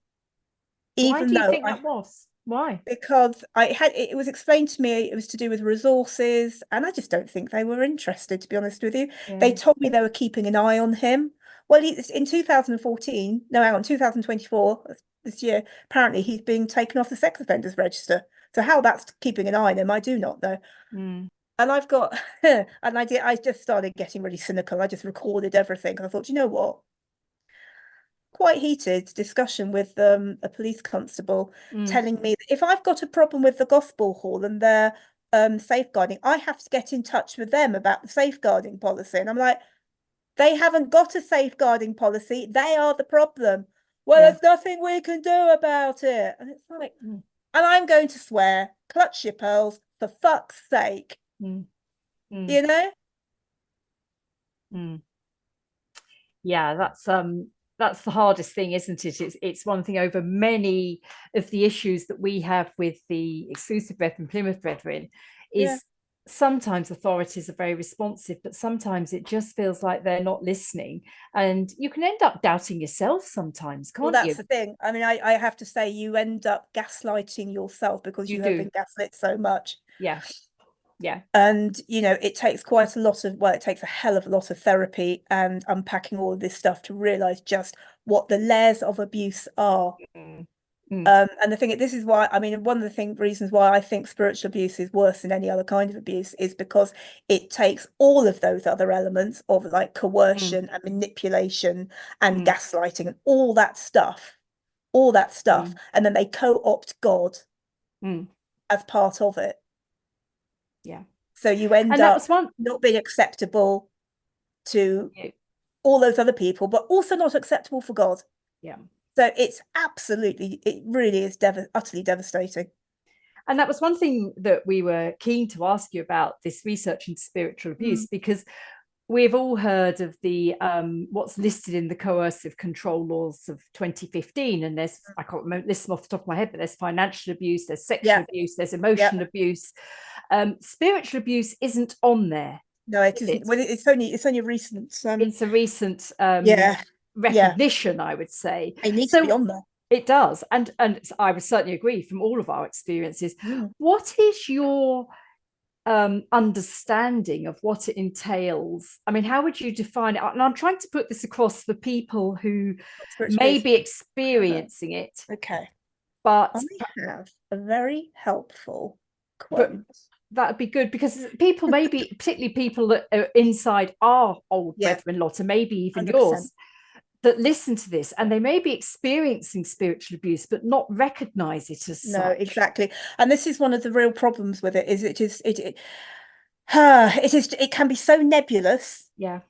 Why do you think that was? Why? Because it was explained to me it was to do with resources, and I just don't think they were interested, to be honest with you. Yeah. They told me they were keeping an eye on him. Well, in 2024, this year, apparently he's being taken off the sex offenders register. So how that's keeping an eye on him, I do not know. And I've got, and I just started getting really cynical. I just recorded everything, and I thought, you know what? Quite heated discussion with a police constable telling me that if I've got a problem with the Gospel Hall and their safeguarding, I have to get in touch with them about the safeguarding policy. And I'm like, they haven't got a safeguarding policy. They are the problem. Well, there's nothing we can do about it. And it's like, and I'm going to swear, clutch your pearls, for fuck's sake. Yeah, that's the hardest thing, isn't it? It's one thing over many of the issues that we have with the Exclusive Brethren, Plymouth Brethren, is sometimes authorities are very responsive, but sometimes it just feels like they're not listening, and you can end up doubting yourself sometimes, can't you? Well, that's the thing. I mean, I have to say, you end up gaslighting yourself because you have been gaslit so much. Yeah. And it takes quite a lot of, it takes a hell of a lot of therapy and unpacking all of this stuff to realize just what the layers of abuse are. And the thing, this is why, I mean, one of the reasons why I think spiritual abuse is worse than any other kind of abuse is because it takes all of those other elements of like coercion and manipulation and gaslighting and all that stuff, and then they co-opt God as part of it. Yeah. So you end And that up was one not being acceptable to all those other people, but also not acceptable for God. Yeah. So it's absolutely, it really is utterly devastating. And that was one thing that we were keen to ask you about, this research into spiritual abuse, because we've all heard of the what's listed in the coercive control laws of 2015, and there's, I can't remember, list them off the top of my head, but there's financial abuse, there's sexual abuse, there's emotional abuse. Spiritual abuse isn't on there. No, it isn't. Well, it's only a recent. It's a recent recognition, I would say. It needs to be on there. It does, and I would certainly agree from all of our experiences. What is your understanding of what it entails? I mean, how would you define it? And I'm trying to put this across for people who may be experiencing it. Okay, but I have a very helpful quote. That would be good, because people, maybe particularly people that are inside our old brethren-in-law, and maybe even 100%. Yours, that listen to this, and they may be experiencing spiritual abuse but not recognize it as such. No, exactly. And this is one of the real problems with it, is it can be so nebulous. Yeah.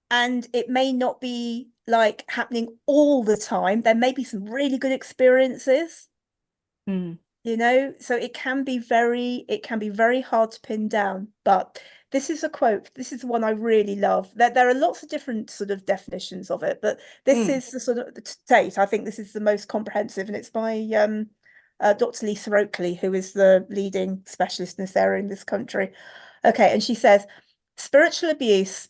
And it may not be like happening all the time. There may be some really good experiences. You know, so it can be very hard to pin down. But this is a quote. This is the one I really love. There are lots of different sort of definitions of it, but this is the sort of, to date, I think this is the most comprehensive, and it's by Dr. Lisa Oakley, who is the leading specialist in this area in this country. Okay, and she says, spiritual abuse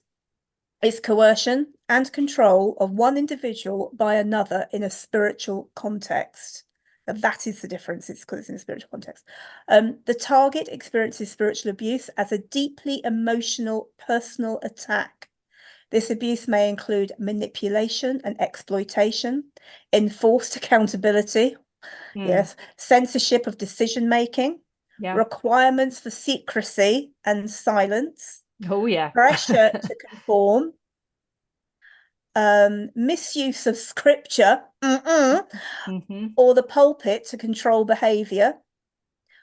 is coercion and control of one individual by another in a spiritual context. That is the difference. It's because it's in a spiritual context. The target experiences spiritual abuse as a deeply emotional, personal attack. This abuse may include manipulation and exploitation, enforced accountability, censorship of decision-making, requirements for secrecy and silence, pressure to conform, misuse of scripture, or the pulpit to control behavior,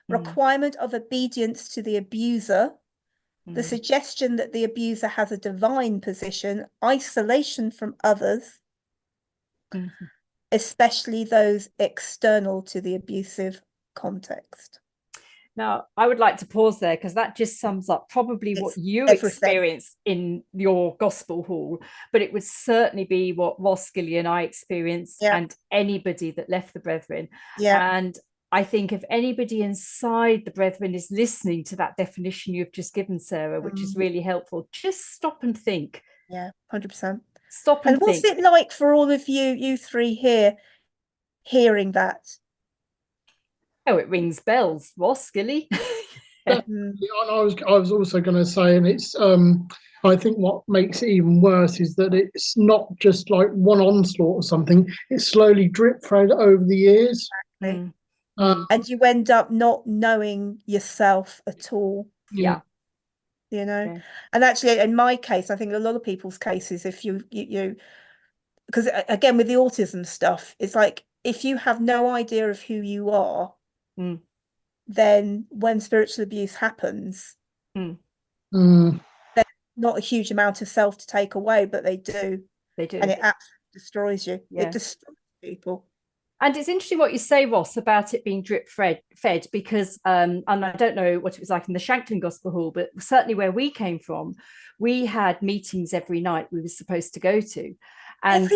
requirement of obedience to the abuser, the suggestion that the abuser has a divine position, isolation from others, especially those external to the abusive context. Now, I would like to pause there, because that just sums up probably what you experienced in your gospel hall, but it would certainly be what Ross, Gilly and I experienced, and anybody that left the Brethren. And I think if anybody inside the Brethren is listening to that definition you've just given, Sarah, which is really helpful, just stop and think. Yeah, 100%. Stop and think. What's it like for all of you three here, hearing that? Oh, it rings bells, Ross, Gilly. I was also going to say, and it's I think what makes it even worse is that it's not just like one onslaught or something. It's slowly drip fed over the years. Exactly. And you end up not knowing yourself at all. Yeah. You know, and actually in my case, I think a lot of people's cases, if you because again with the autism stuff, it's like if you have no idea of who you are, then when spiritual abuse happens, there's not a huge amount of self to take away, but they do, and it absolutely destroys you. It destroys people. And it's interesting what you say, Ross, about it being drip fed, because and I don't know what it was like in the Shanklin Gospel Hall, but certainly where we came from, we had meetings every night we were supposed to go to, and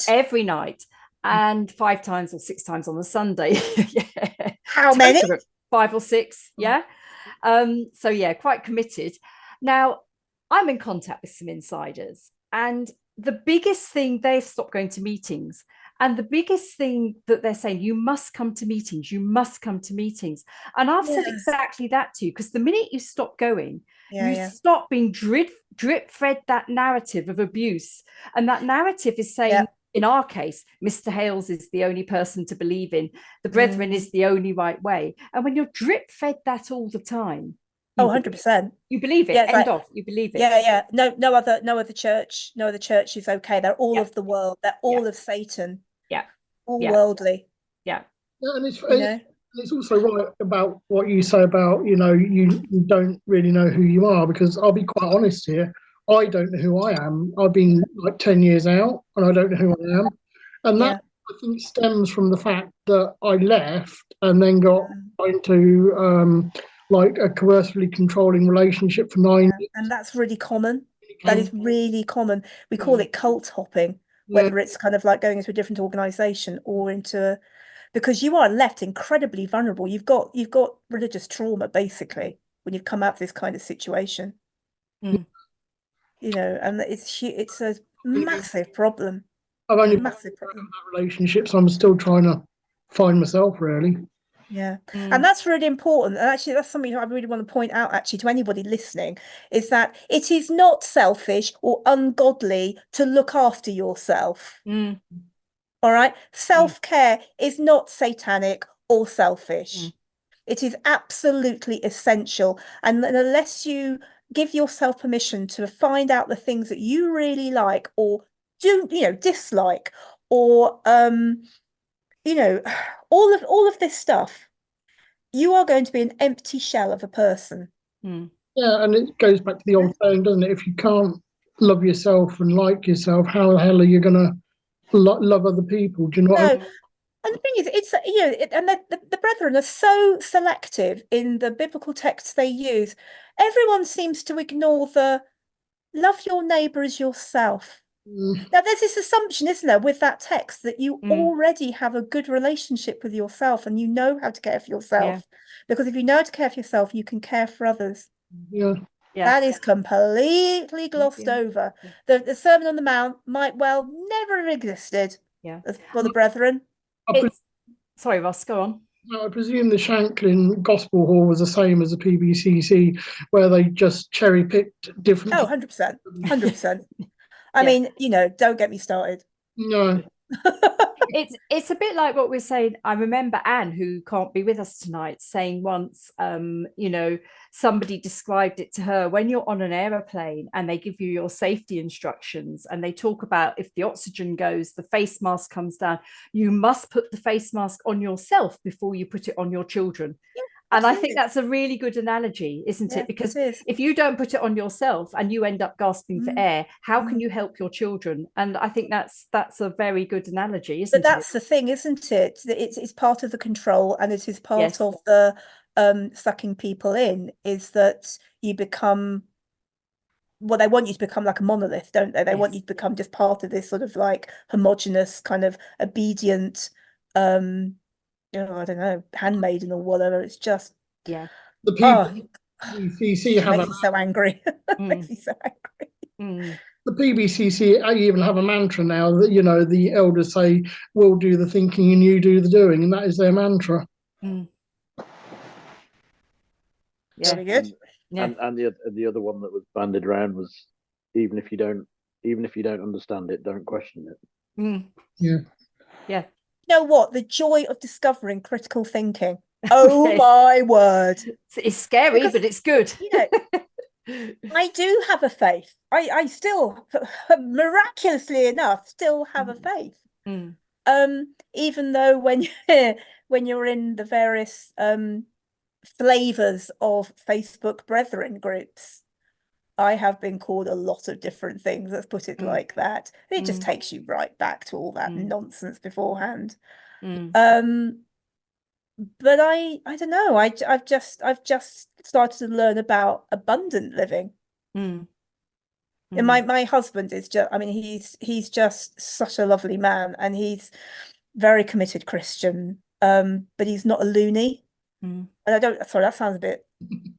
every night, and 5 times or 6 times on a Sunday. How many? 5 or 6. So quite committed. Now I'm in contact with some insiders, and the biggest thing, they've stopped going to meetings. And the biggest thing that they're saying, you must come to meetings, you must come to meetings. And I've said exactly that too, because the minute you stop going, you stop being drip fed that narrative of abuse. And that narrative is saying, in our case, Mr. Hales is the only person to believe in, the Brethren is the only right way. And when you're drip fed that all the time, 100%. You believe it. You believe it. No other church is okay. They're all of the world. They're all of Satan. All worldly. And it's also right about what you say about, you don't really know who you are, because I'll be quite honest here. I don't know who I am. I've been like 10 years out and I don't know who I am. And that, Yeah. I think, stems from the fact that I left and then got into like a coercively controlling relationship for 9 Yeah. years. And that's really common. That is really common. We call Mm. it cult hopping, Yeah. whether it's kind of like going into a different organization or into, because you are left incredibly vulnerable. You've got religious trauma basically when you've come out of this kind of situation, Mm. and it's a massive problem. I've only been Massive out of problem. that relationship, so I'm still trying to find myself, really. Yeah. Mm. And that's really important. And actually, that's something I really want to point out actually to anybody listening, is that it is not selfish or ungodly to look after yourself. Mm. All right. Self-care is not satanic or selfish. Mm. It is absolutely essential. And unless you give yourself permission to find out the things that you really like or dislike, or all of this stuff, you are going to be an empty shell of a person. Mm. Yeah, and it goes back to the old saying, doesn't it? If you can't love yourself and like yourself, how the hell are you going to love other people? Do you know what I No. mean? And the thing is, it's and the brethren are so selective in the biblical texts they use. Everyone seems to ignore the love your neighbor as yourself. Now, there's this assumption, isn't there, with that text, that you already have a good relationship with yourself and you know how to care for yourself. Because if you know how to care for yourself, you can care for others. Yeah. That is completely glossed over. The Sermon on the Mount might well never have existed for the brethren. Sorry, Ross, go on. I presume the Shanklin Gospel Hall was the same as the PBCC, where they just cherry picked different. Oh, 100%. 100%. I mean, don't get me started. No. It's a bit like what we're saying. I remember Anne, who can't be with us tonight, saying once, somebody described it to her: when you're on an aeroplane and they give you your safety instructions and they talk about if the oxygen goes, the face mask comes down, you must put the face mask on yourself before you put it on your children. And I think that's a really good analogy, isn't it? Because if you don't put it on yourself and you end up gasping for air, how can you help your children? And I think that's a very good analogy, isn't it? But that's the thing, isn't it? It's part of the control, and it is part of the sucking people in, is that you become, well, they want you to become like a monolith, don't they? They want you to become just part of this sort of like homogenous kind of obedient, I don't know, handmaiden or whatever. It's just the PBCC makes me so angry. Makes me so angry. The PBCC even have a mantra now that the elders say, "We'll do the thinking and you do the doing," and that is their mantra. Very good. And the other one that was banded around was, even if you don't understand it, don't question it. Yeah. You know what? The joy of discovering critical thinking. Oh my word. It's scary, but it's good. I do have a faith. I still, miraculously enough, still have a faith. Even though when you're in the various flavors of Facebook brethren groups, I have been called a lot of different things. Let's put it like that. It just takes you right back to all that nonsense beforehand. But I don't know. I've just started to learn about abundant living. And my husband is just, I mean, he's just such a lovely man, and he's very committed Christian. But he's not a loony. And sorry, that sounds a bit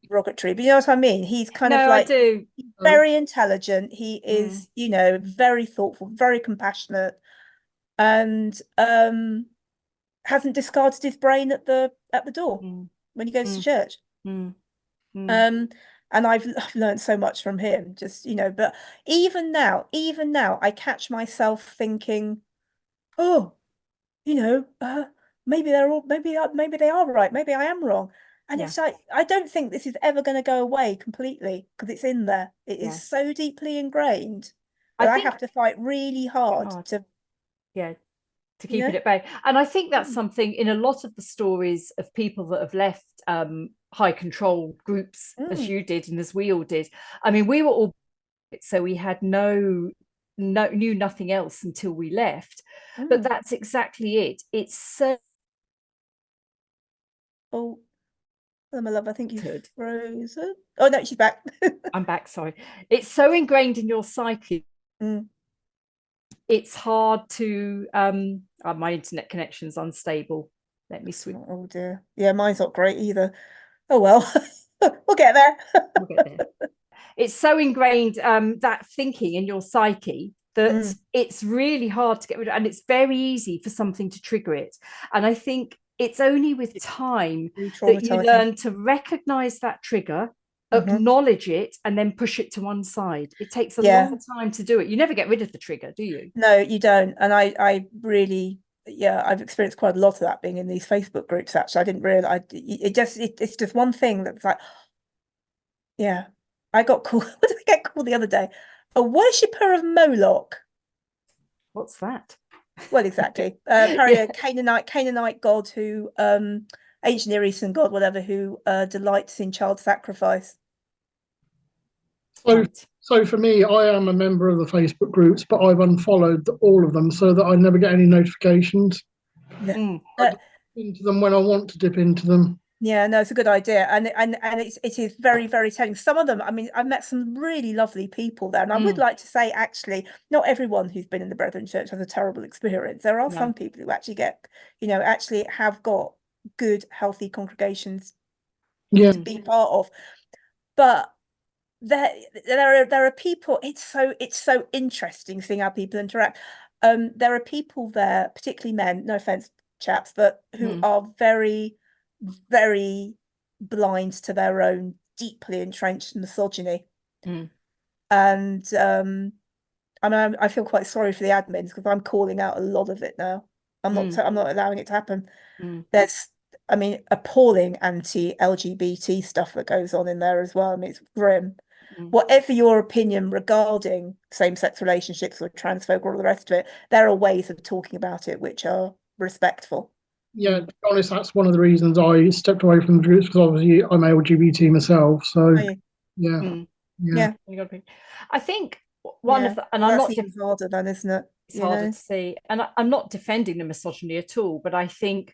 derogatory, but you know what I mean? He's kind of like, I do. Very intelligent. He is, very thoughtful, very compassionate, and hasn't discarded his brain at the door when he goes to church. And I've learned so much from him, just but even now I catch myself thinking, oh, maybe they are right, maybe I am wrong. And it's like, I don't think this is ever going to go away completely, because it's in there. It is so deeply ingrained that I have to fight really hard to to keep it at bay. And I think that's something in a lot of the stories of people that have left high control groups, as you did and as we all did. I mean, we were all, so we had knew nothing else until we left. But that's exactly it. It's so. Oh, my love, I think you frozen. Oh no, she's back. I'm back. Sorry. It's so ingrained in your psyche. It's hard to. My internet connection's unstable. Let me switch. Oh dear. Yeah, mine's not great either. Oh well, we'll get there. We'll get there. It's so ingrained, that thinking in your psyche, that it's really hard to get rid of, and it's very easy for something to trigger it. And I think it's only with time that you learn to recognize that trigger, acknowledge it, and then push it to one side. It takes a long time to do it. You never get rid of the trigger, do you? No, you don't. And I really, I've experienced quite a lot of that being in these Facebook groups. Actually, I didn't realize it's just one thing that's like, I got called. What did I get called the other day? A worshipper of Moloch. What's that? Well, exactly. Apparently a Canaanite god who, ancient Near Eastern god, whatever, who delights in child sacrifice. So for me, I am a member of the Facebook groups, but I've unfollowed all of them so that I never get any notifications. I dip into them when I want to dip into them. Yeah, no, it's a good idea, and it is very, very telling. Some of them, I mean, I've met some really lovely people there, and I would like to say, actually, not everyone who's been in the Brethren Church has a terrible experience. There are some people who actually get, actually have got good, healthy congregations to be part of, but there are people. It's so interesting seeing how people interact. There are people there, particularly men. No offense, chaps, but who are very, very blind to their own deeply entrenched misogyny. And I mean, I feel quite sorry for the admins because I'm calling out a lot of it now. I'm not allowing it to happen. There's, I mean, appalling anti-LGBT stuff that goes on in there as well. I mean, it's grim. Whatever your opinion regarding same-sex relationships or transphobia or all the rest of it, there are ways of talking about it which are respectful. Yeah, to be honest, that's one of the reasons I stepped away from the groups, because obviously I'm LGBT myself. So yeah. I think one of the, and I'm not even harder then, isn't it? It's harder to see, and I'm not defending the misogyny at all, but I think,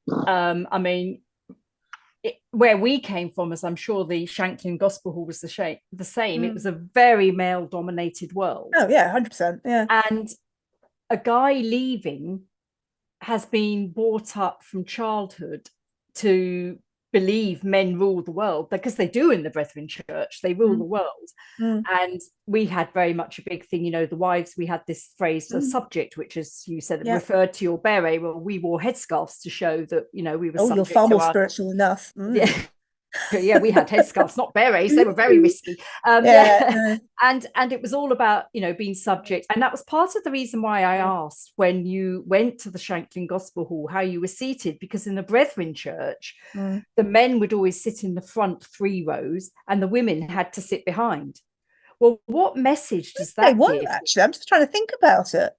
I mean, where we came from, as I'm sure the Shanklin Gospel Hall was the same. It was a very male-dominated world. Oh yeah, 100%. Yeah, and a guy leaving has been brought up from childhood to believe men rule the world, because they do in the Brethren Church. They rule the world. And we had very much a big thing, the wives, we had this phrase, the subject, which, as you said, referred to your beret. Well, we wore headscarves to show that, we were you're far more spiritual than us. Yeah, we had headscarves, not berets. They were very risky. And it was all about, being subject. And that was part of the reason why I asked when you went to the Shanklin Gospel Hall how you were seated, because in the Brethren Church, the men would always sit in the front 3 rows and the women had to sit behind. Well, what message does that give? Actually, I'm just trying to think about it.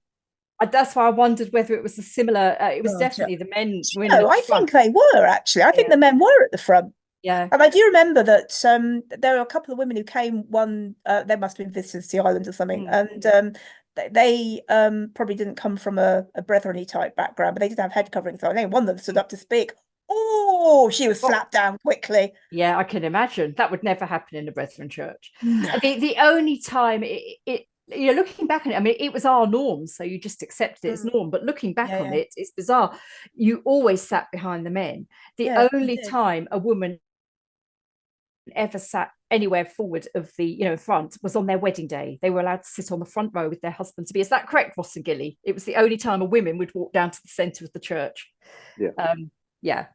That's why I wondered whether it was a similar. It was definitely the men. No, I think they were actually. I think the men were at the front. Yeah, and I do remember that there were a couple of women who came. One, they must have been visitors to the island or something, and they probably didn't come from a brethren-y type background, but they did have head coverings. So I think one of them stood up to speak. Oh, she was slapped down quickly. Yeah, I can imagine that would never happen in the Brethren Church. The only time it looking back on it, I mean, it was our norm, so you just accepted it as norm. But looking back on it, it's bizarre. You always sat behind the men. The only time a woman ever sat anywhere forward of the front was on their wedding day. They were allowed to sit on the front row with their husband to be. Is that correct, Ross and Gilly? It was the only time a woman would walk down to the centre of the church. Yeah.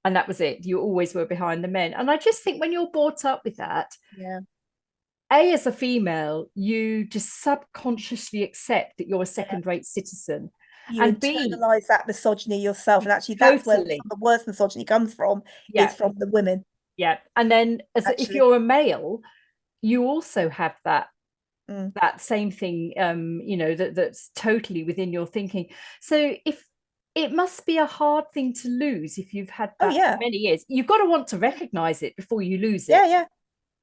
And that was it. You always were behind the men. And I just think when you're brought up with that, A, as a female, you just subconsciously accept that you're a second-rate citizen. You and internalise that misogyny yourself. And actually that's where the worst misogyny comes from, is from the women. Yeah. And then if you're a male, you also have that that same thing, that's totally within your thinking. So if it must be a hard thing to lose if you've had that for many years. You've got to want to recognize it before you lose it.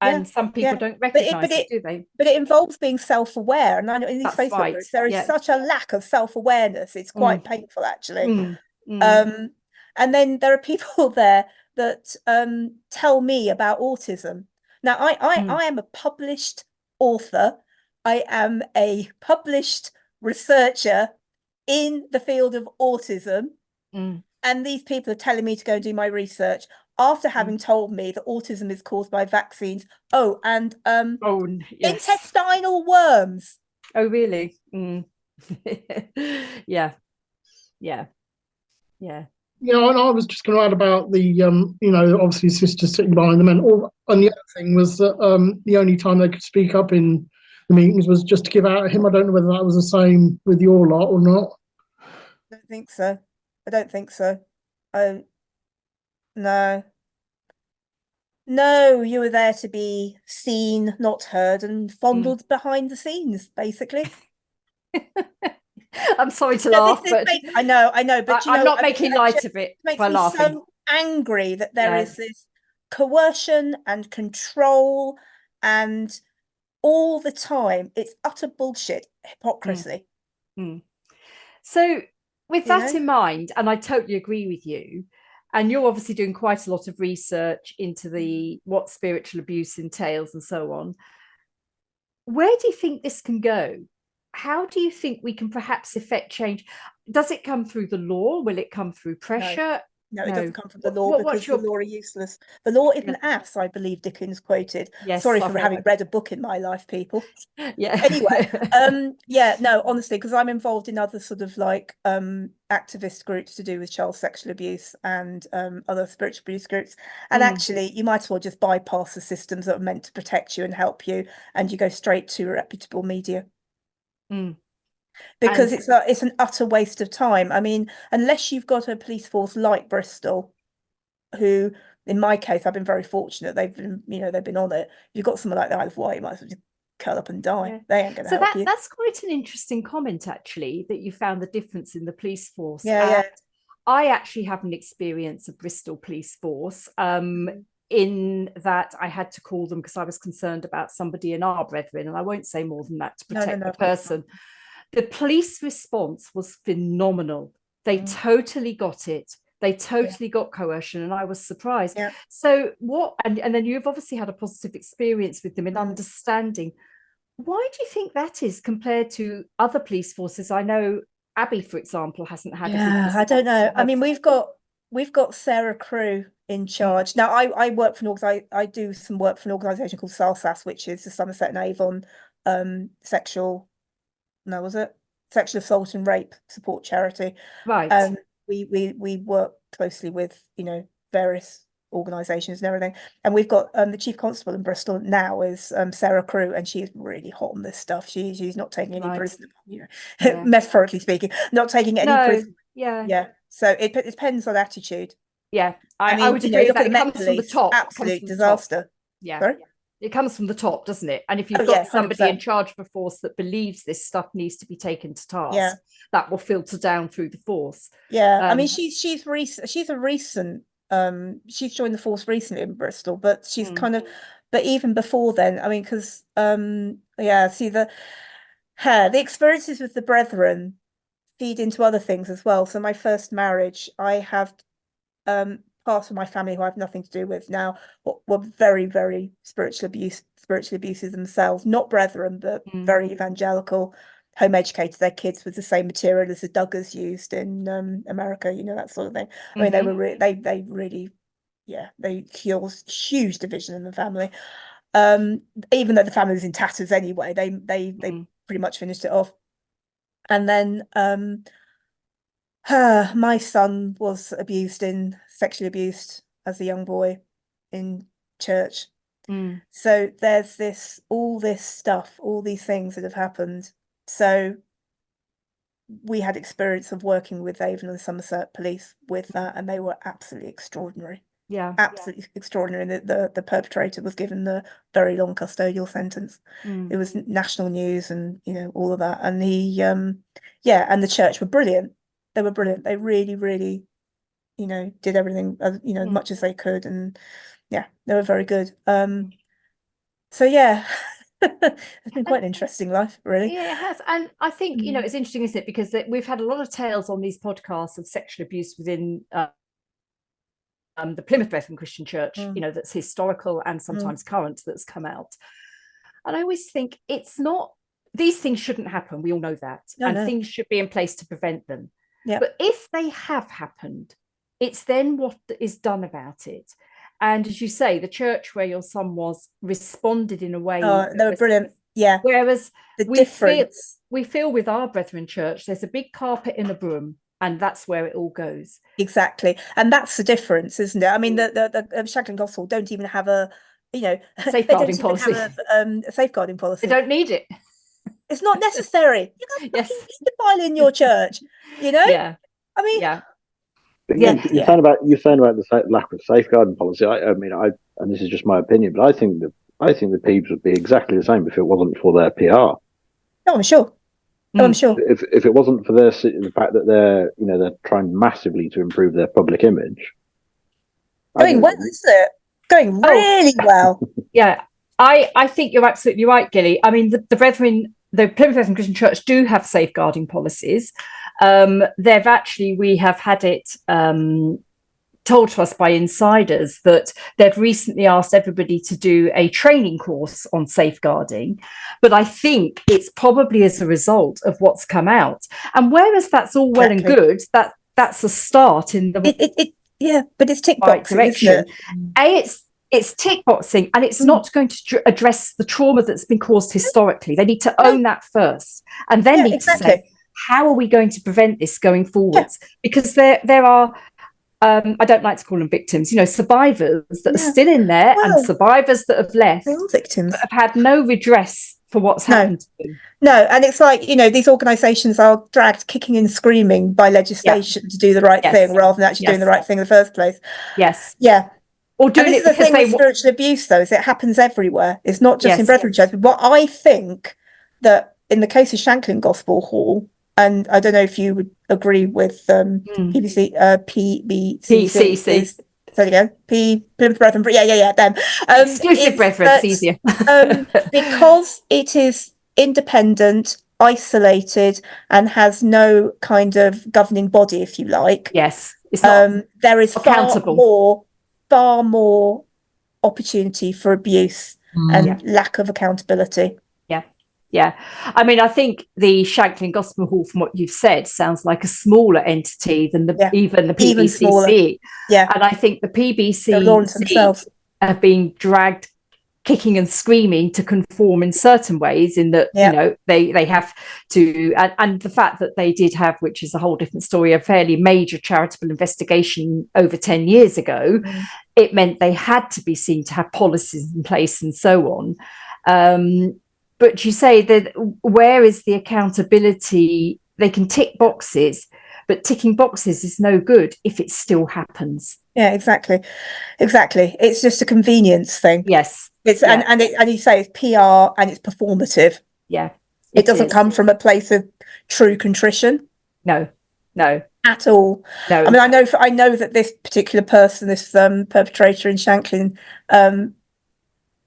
And some people don't recognize it, do they? But it involves being self-aware. And I know in these That's Facebook groups, there is such a lack of self-awareness. It's quite painful, actually. And then there are people there that tell me about autism. Now, I am a published author. I am a published researcher in the field of autism. And these people are telling me to go and do my research after having told me that autism is caused by vaccines. Oh, and intestinal worms. Oh, really? Yeah. And I was just going to add about the, obviously sisters sitting behind the men. And the other thing was that the only time they could speak up in the meetings was just to give out at him. I don't know whether that was the same with your lot or not. I don't think so. No, you were there to be seen, not heard, and fondled behind the scenes, basically. I'm sorry to laugh, but I know, but I'm not making light of it by laughing. It makes me so angry that there is this coercion and control, and all the time it's utter bullshit, hypocrisy. So with that in mind, and I totally agree with you, and you're obviously doing quite a lot of research into what spiritual abuse entails and so on, where do you think this can go? How do you think we can perhaps effect change? Does it come through the law? Will it come through pressure? No, it doesn't come from the law, because the law are useless. The law is an ass, I believe Dickens quoted. Yes, sorry for having read a book in my life, people. Yeah. Anyway, no, honestly, because I'm involved in other sort of like activist groups to do with child sexual abuse and other spiritual abuse groups. And actually, you might as well just bypass the systems that are meant to protect you and help you, and you go straight to reputable media. Because it's an utter waste of time. I mean, unless you've got a police force like Bristol, who, in my case, I've been very fortunate. They've been on it. If you've got someone like the Isle of Wight, you might as well just curl up and die. Yeah. They ain't going to help you. That's quite an interesting comment, actually, that you found the difference in the police force. Yeah. I actually have an experience of Bristol police force. In that I had to call them because I was concerned about somebody in our brethren, and I won't say more than that to protect the person. The police response was phenomenal. They totally got it. They totally got coercion, and I was surprised. So and then you've obviously had a positive experience with them in understanding. Why do you think that is compared to other police forces? I know Abbey, for example, hasn't had a I don't know. I mean, we've got Sarah Crew in charge. Now, I work for I do some work for an organisation called SALSAS, which is the Somerset and Avon sexual assault and rape support charity. Right. We work closely with various organisations and everything, and we've got the chief constable in Bristol now is Sarah Crew, and she's really hot on this stuff. She's not taking any prisoners, metaphorically speaking, not taking any prisoners. So it depends on attitude. I would agree that it comes from the top. Absolute disaster. Sorry? It comes from the top, doesn't it? And if you've got somebody in charge of a force that believes this stuff needs to be taken to task, that will filter down through the force. I mean, she's a recent she's joined the force recently in Bristol, but she's but even before then, I mean, because the experiences with the brethren feed into other things as well. So my first marriage, I have part of my family who I have nothing to do with now were very, very spiritually abusive themselves, not brethren, but very evangelical, home educated their kids with the same material as the Duggars used in America, that sort of thing. I mean, they really they caused huge division in the family. Even though the family was in tatters anyway, they pretty much finished it off. And then my son was sexually abused as a young boy in church. So there's all this stuff, all these things that have happened. So we had experience of working with Avon and Somerset police with that, and they were absolutely extraordinary. absolutely extraordinary. And the perpetrator was given the very long custodial sentence. It was national news, and all of that. And he and the church were brilliant. They were brilliant. They really, really, did everything as much as they could, and they were very good. So it's been quite an interesting life, really. Yeah, it has. And I think it's interesting, isn't it, because we've had a lot of tales on these podcasts of sexual abuse within the Plymouth Brethren Christian Church, that's historical and sometimes current, that's come out. And I always think these things shouldn't happen. We all know that. Things should be in place to prevent them. Yeah. But if they have happened, it's then what is done about it. And as you say, the church where your son was responded in a way. Oh, they were brilliant. Yeah. Whereas we feel with our Brethren Church, there's a big carpet in a broom, and that's where it all goes. Exactly. And that's the difference, isn't it? I mean, the Shanklin Gospel Hall don't even have a, safeguarding policy. A safeguarding policy. They don't need it. It's not necessary. You got a pedophile in your church, Yeah. I mean, But you're saying about the lack of safeguarding policy. I mean, and this is just my opinion, but I think the Peebs would be exactly the same if it wasn't for their PR. Oh, I'm sure. I'm sure. If it wasn't for the fact that they're trying massively to improve their public image. Going well, isn't it? Going really well. Yeah, I think you're absolutely right, Gilly. I mean, the Plymouth Brethren Christian Church do have safeguarding policies. We have had it told to us by insiders that they've recently asked everybody to do a training course on safeguarding, but I think it's probably as a result of what's come out. And whereas that's all well and good, that's a start in the but it's tick right boxing, direction. Isn't it? It's tick boxing, and it's not going to address the trauma that's been caused historically. They need to own that first, and then need to say, how are we going to prevent this going forwards? Because there are, I don't like to call them victims, survivors that are still in there, and survivors that have left, victims, that have had no redress for what's happened to them. No, and it's like, these organisations are dragged kicking and screaming by legislation to do the right thing, rather than actually doing the right thing in the first place. Yes. Yeah. Or doing and this is the thing with spiritual abuse, though, is it happens everywhere. It's not just in Brethren Church. What I think that in the case of Shanklin Gospel Hall, and I don't know if you would agree with PBCC. Say it again. Plymouth Brethren. Them. Exclusive Brethren, it's easier. Because it is independent, isolated, and has no kind of governing body, if you like. Yes, it's not there is far more opportunity for abuse and lack of accountability. Yeah. I mean, I think the Shanklin Gospel Hall, from what you've said, sounds like a smaller entity than even the PBCC. Yeah. And I think the PBCC have been dragged kicking and screaming to conform in certain ways, in that they have to, and the fact that they did have, which is a whole different story, a fairly major charitable investigation over 10 years ago, it meant they had to be seen to have policies in place and so on. But you say that where is the accountability? They can tick boxes, but ticking boxes is no good if it still happens. Yeah, exactly. It's just a convenience thing. Yes. It's and you say it's PR and it's performative. Yeah. It doesn't come from a place of true contrition. No. At all. No. I mean, I know that this particular person, this perpetrator in Shanklin,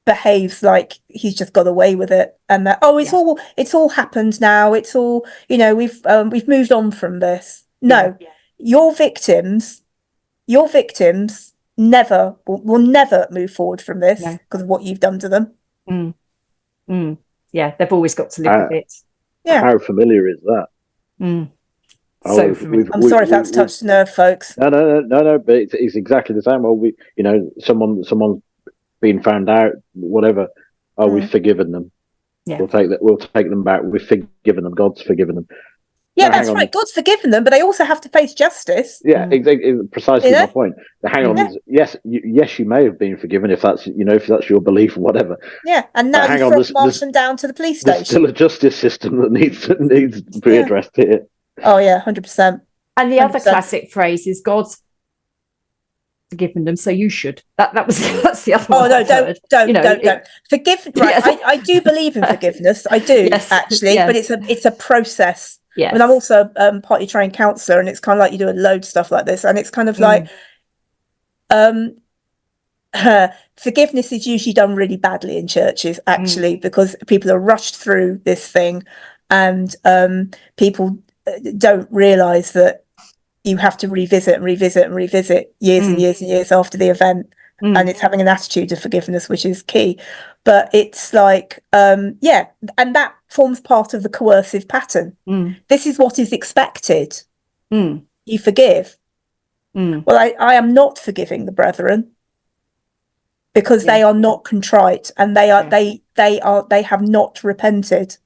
behaves like he's just got away with it, and that it's all happened now. It's all we've moved on from this. No, your victims never will never move forward from this because of what you've done to them. Yeah, they've always got to live with it. Yeah, how familiar is that? So familiar. I'm sorry if that's touched a nerve, folks. No, but it's exactly the same. Well, someone's been found out, whatever. We've forgiven them. Yeah. We'll take them back. We've forgiven them. God's forgiven them. Yeah, that's right. God's forgiven them, but they also have to face justice. Yeah, exactly. Precisely my point. Hang on. Yes, you may have been forgiven if that's your belief or whatever. Yeah, and now you march them down to the police station. There's still a justice system that needs to be addressed here. Oh yeah, 100%. And the other classic phrase is God's forgiven them, so you should. That's the other Oh one. no, don't. Forgive. Right, Yes. I do believe in forgiveness. I do actually, but it's a process. Yes. And I'm also partly trained counsellor, and it's kind of like you do a load of stuff like this, and it's kind of like forgiveness is usually done really badly in churches, actually, because people are rushed through this thing, and people don't realise that you have to revisit and revisit and revisit years and years and years after the event. And it's having an attitude of forgiveness, which is key. But it's like, and that forms part of the coercive pattern. This is what is expected. You forgive. Well, I am not forgiving the brethren because they are not contrite, and they have not repented.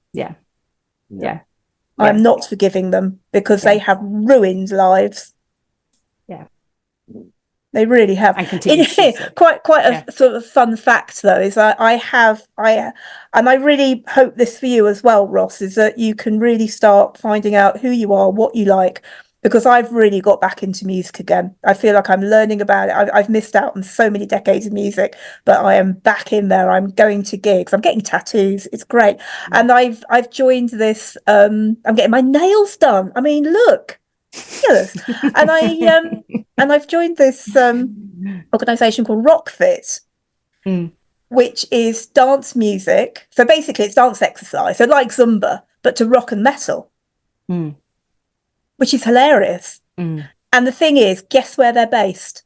I'm not forgiving them because they have ruined lives. They really have. Quite a sort of fun fact, though, is and I really hope this for you as well, Ross, is that you can really start finding out who you are, what you like, because I've really got back into music again. I feel like I'm learning about it. I've missed out on so many decades of music, but I am back in there. I'm going to gigs. I'm getting tattoos. It's great. And I've joined this. I'm getting my nails done. I mean, look. Yes. And I've joined this organisation called RockFit, which is dance music. So basically, it's dance exercise. So like Zumba, but to rock and metal, which is hilarious. And the thing is, guess where they're based?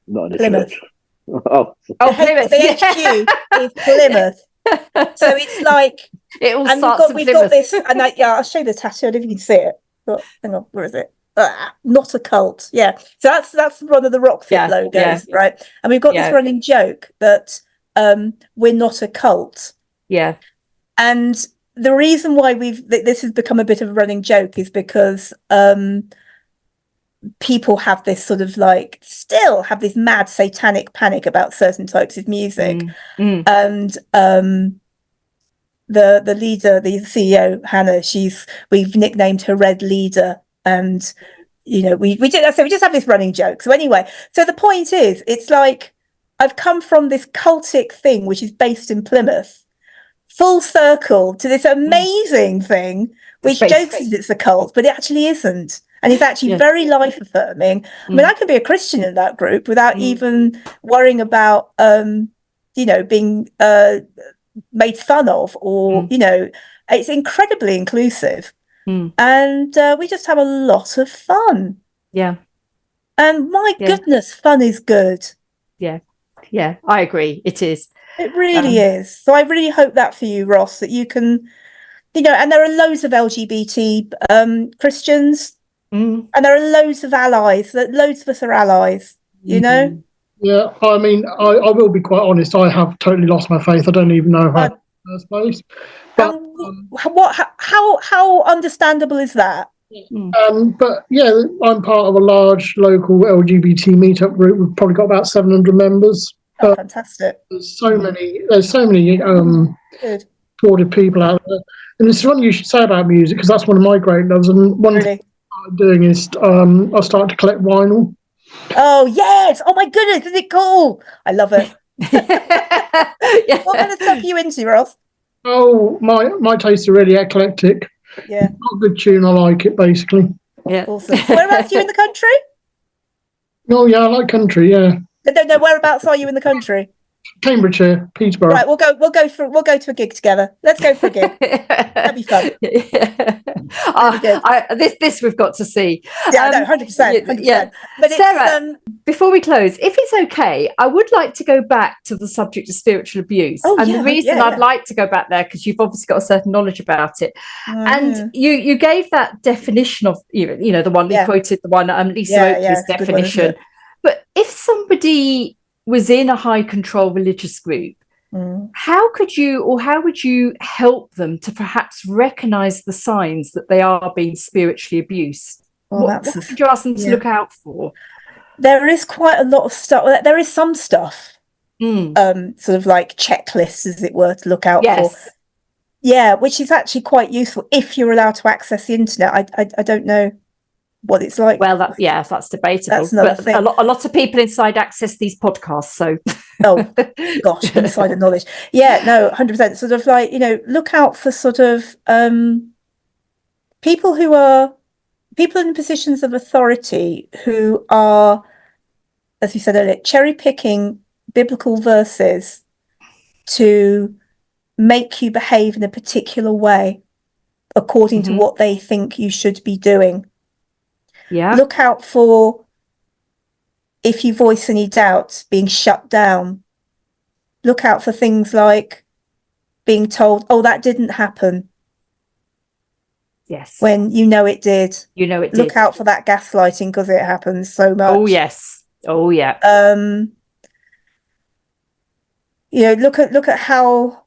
Not in a Plymouth. church. Oh, Plymouth. The HQ is Plymouth. So it's like it all and starts we've got this, and I'll show you the tattoo. I don't know if you can see it. But hang on, where is it? Not a cult. Yeah. So that's one of the RockFit logos, right? And we've got this running joke that we're not a cult. Yeah. And the reason why this has become a bit of a running joke is because people have this sort of like still have this mad satanic panic about certain types of music. And the leader, the CEO, Hannah, we've nicknamed her Red Leader, and we just have this running joke. So anyway, so the point is, it's like I've come from this cultic thing which is based in Plymouth, full circle to this amazing thing which jokes as it's a cult, but it actually isn't, and it's actually very life affirming. I mean, I could be a Christian in that group without even worrying about being made fun of, or it's incredibly inclusive, and we just have a lot of fun. And my goodness, fun is good. I agree, it is. It really is. So I really hope that for you, Ross, that you can and there are loads of LGBT Christians, and there are loads of allies, that loads of us are allies. Yeah, I mean, I will be quite honest. I have totally lost my faith. I don't even know if I have in the first place. But how understandable is that? But yeah, I'm part of a large local LGBT meetup group. We've probably got about 700 members. Oh, fantastic! There's so many supportive people out there, and it's something you should say about music, because that's one of my great loves. And one thing I'm doing is I started to collect vinyl. Oh yes! Oh my goodness, is it cool? I love it. What kind of stuff are you into, Ross? Oh, my tastes are really eclectic. Yeah, not a good tune. I like it, basically. Yeah, awesome. Whereabouts are you in the country? Oh yeah, I like country. Yeah. No. Whereabouts are you in the country? Cambridgeshire, Peterborough. Right, we'll go to a gig together. Let's go for a gig. That'd be fun. This we've got to see. Yeah, no, 100%. Yeah, but Sarah, before we close, if it's okay, I would like to go back to the subject of spiritual abuse. The reason I'd like to go back there, because you've obviously got a certain knowledge about it, and you gave that definition of the one we quoted, the one Lisa Oakley's definition. But if somebody was in a high control religious group, how would you help them to perhaps recognize the signs that they are being spiritually abused? What would you ask them to look out for? There is quite a lot of stuff. There is some stuff, sort of like checklists, as it were, to look out for. Yeah, which is actually quite useful if you're allowed to access the internet. I don't know what it's like. Well, that's debatable. That's another but thing. A lot of people inside access these podcasts, so oh gosh, insider knowledge. Yeah, no, 100%. Sort of like, look out for sort of people in positions of authority who are, as you said earlier, cherry picking biblical verses to make you behave in a particular way according to what they think you should be doing. Yeah. Look out for, if you voice any doubts, being shut down. Look out for things like being told, oh, that didn't happen. Yes. When you know it did. You know it did. Look out for that gaslighting, because it happens so much. Oh, yes. Oh, yeah. Look at how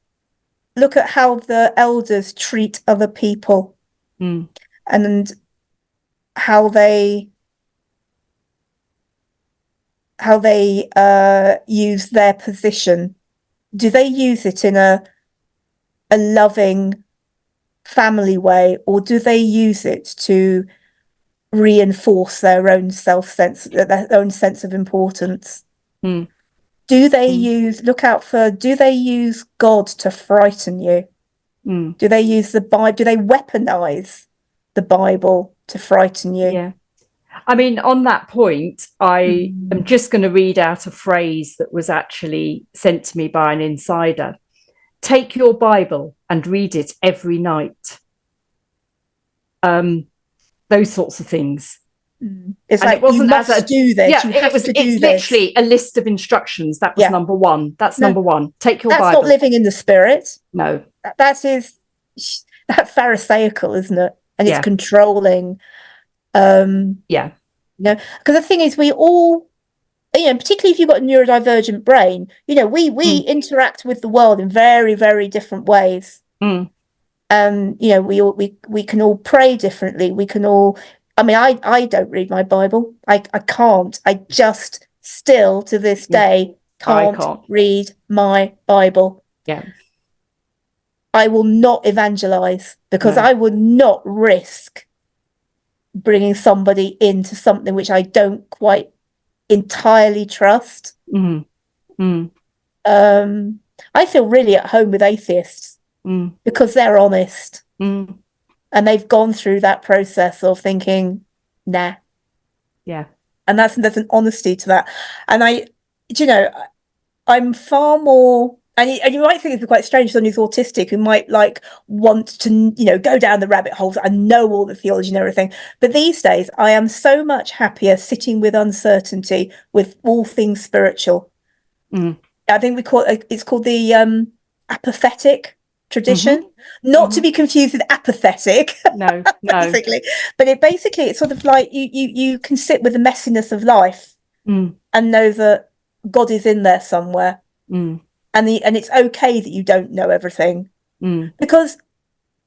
the elders treat other people, and how they use their position. Do they use it in a loving family way, or do they use it to reinforce their own sense of importance? Do they do they use God to frighten you? Do they use the Bible? Do they weaponize the Bible to frighten you? Yeah. I mean, on that point, I am just going to read out a phrase that was actually sent to me by an insider. Take your Bible and read it every night. Those sorts of things. It's and like, it wasn't you must do this. Yeah, it's literally a list of instructions. That was number one. That's number one. Take your Bible. That's not living in the Spirit. No. That's pharisaical, isn't it? And it's controlling. Because the thing is, we all, particularly if you've got a neurodivergent brain, we interact with the world in very, very different ways. We can all pray differently. We can all, I don't read my Bible. I can't. I just still to this day can't read my Bible. Yeah. I will not evangelize, because I would not risk bringing somebody into something which I don't quite entirely trust. I feel really at home with atheists because they're honest and they've gone through that process of thinking, nah. Yeah. And there's an honesty to that. And I'm far more, and you might think it's quite strange, someone who's autistic who might want to, go down the rabbit holes and know all the theology and everything. But these days, I am so much happier sitting with uncertainty with all things spiritual. I think it's called the apathetic tradition, not to be confused with apathetic. No. Basically, but it's sort of like you can sit with the messiness of life and know that God is in there somewhere. And it's okay that you don't know everything, because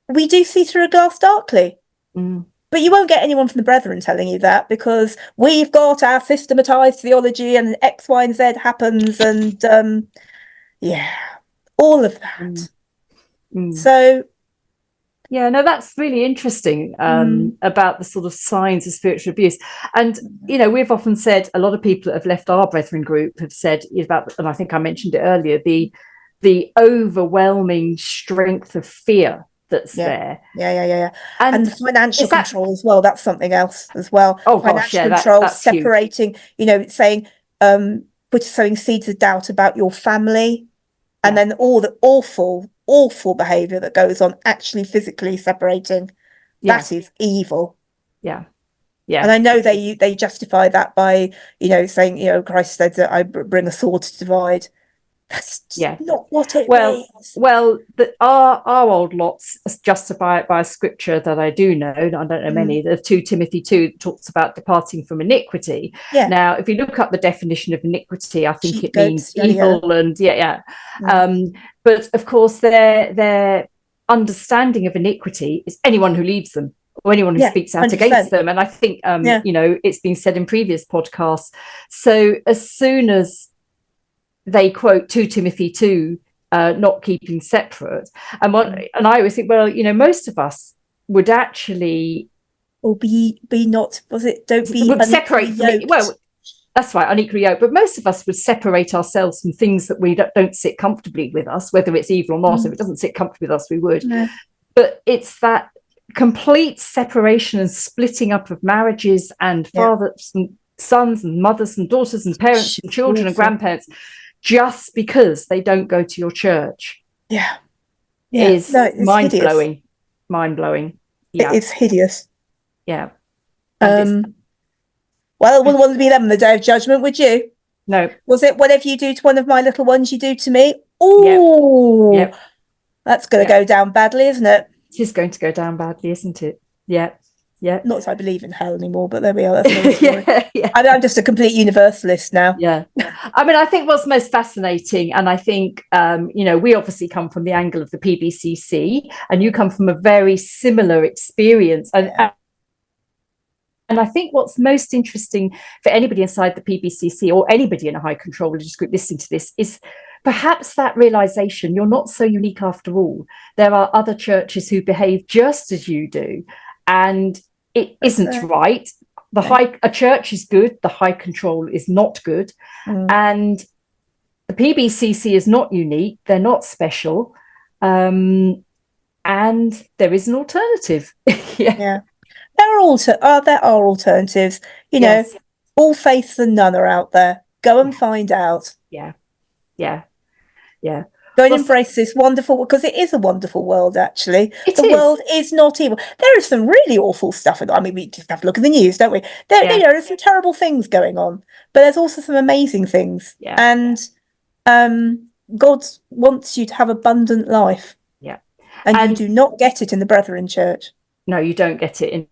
we do see through a glass darkly. But you won't get anyone from the Brethren telling you that, because we've got our systematized theology and X, Y, and Z happens, and all of that. So, yeah, no, that's really interesting about the sort of signs of spiritual abuse. And, we've often said, a lot of people that have left our Brethren group have said about, and I think I mentioned it earlier, the overwhelming strength of fear that's there. Yeah. And the financial control as well. That's something else as well. Oh, financial gosh, control, that's separating, huge. Saying, sowing seeds of doubt about your family, and then all the awful behavior that goes on, actually physically separating. That is evil. Yeah. And I know they justify that by, saying, Christ said that I bring a sword to divide. That's not what it means. Well, our old lots justify it by a scripture that I do know. I don't know many. The 2 Timothy 2 talks about departing from iniquity. Yeah. Now, if you look up the definition of iniquity, I think it means evil and but of course, their understanding of iniquity is anyone who leaves them or anyone who speaks out 100%. Against them. And I think it's been said in previous podcasts. So as soon as they quote 2 Timothy 2, not keeping separate. And I always think, well, most of us would actually or be not, was it, don't be would separate from it. Well, that's right, unequally yoked. But most of us would separate ourselves from things that we don't sit comfortably with us, whether it's evil or not. If it doesn't sit comfortably with us, we would. No. But it's that complete separation and splitting up of marriages and fathers and sons and mothers and daughters and parents and children and grandparents, just because they don't go to your church. Is mind-blowing. Mind-blowing. Yeah. It's hideous. Yeah. Well, I wouldn't want to be them on the day of judgment, would you? No. Was it whatever you do to one of my little ones, you do to me? Oh, that's going to go down badly, isn't it? It is going to go down badly, isn't it? Yeah. Yeah. Not that I believe in hell anymore, but there we are. That's I'm just a complete universalist now. Yeah. I mean, I think what's most fascinating, and I think, we obviously come from the angle of the PBCC, and you come from a very similar experience. And I think what's most interesting for anybody inside the PBCC or anybody in a high control religious group listening to this is perhaps that realization you're not so unique after all. There are other churches who behave just as you do, and it isn't right. A church is good, the high control is not good, and the PBCC is not unique. They're not special, and there is an alternative. There are alternatives. All faiths and none are out there. Go and find out. Yeah. Go and embrace this wonderful, because it is a wonderful world, actually. The world is not evil. There is some really awful stuff. I mean, we just have to look at the news, don't we? There's some terrible things going on, but there's also some amazing things. And God wants you to have abundant life. And you do not get it in the Brethren Church. No, you don't get it in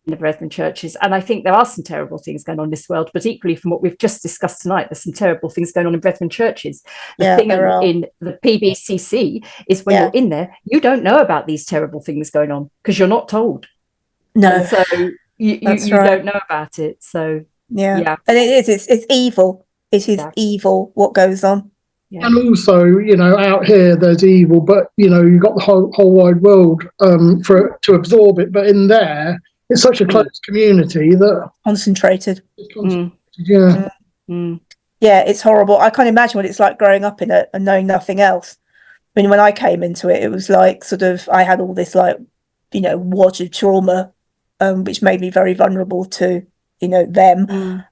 the Brethren churches. And I think there are some terrible things going on in this world, but equally from what we've just discussed tonight, there's some terrible things going on in Brethren churches. The thing in the PBCC is when you're in there, you don't know about these terrible things going on because you're not told. No. And so you don't know about it. So and it's evil. It is evil what goes on. And also, out here there's evil, but you've got the whole wide world to absorb it. But in there, it's such a close community that concentrated. Yeah, it's horrible. I can't imagine what it's like growing up in it and knowing nothing else. I mean, when I came into it, it was like I had all this wad of trauma, which made me very vulnerable to them.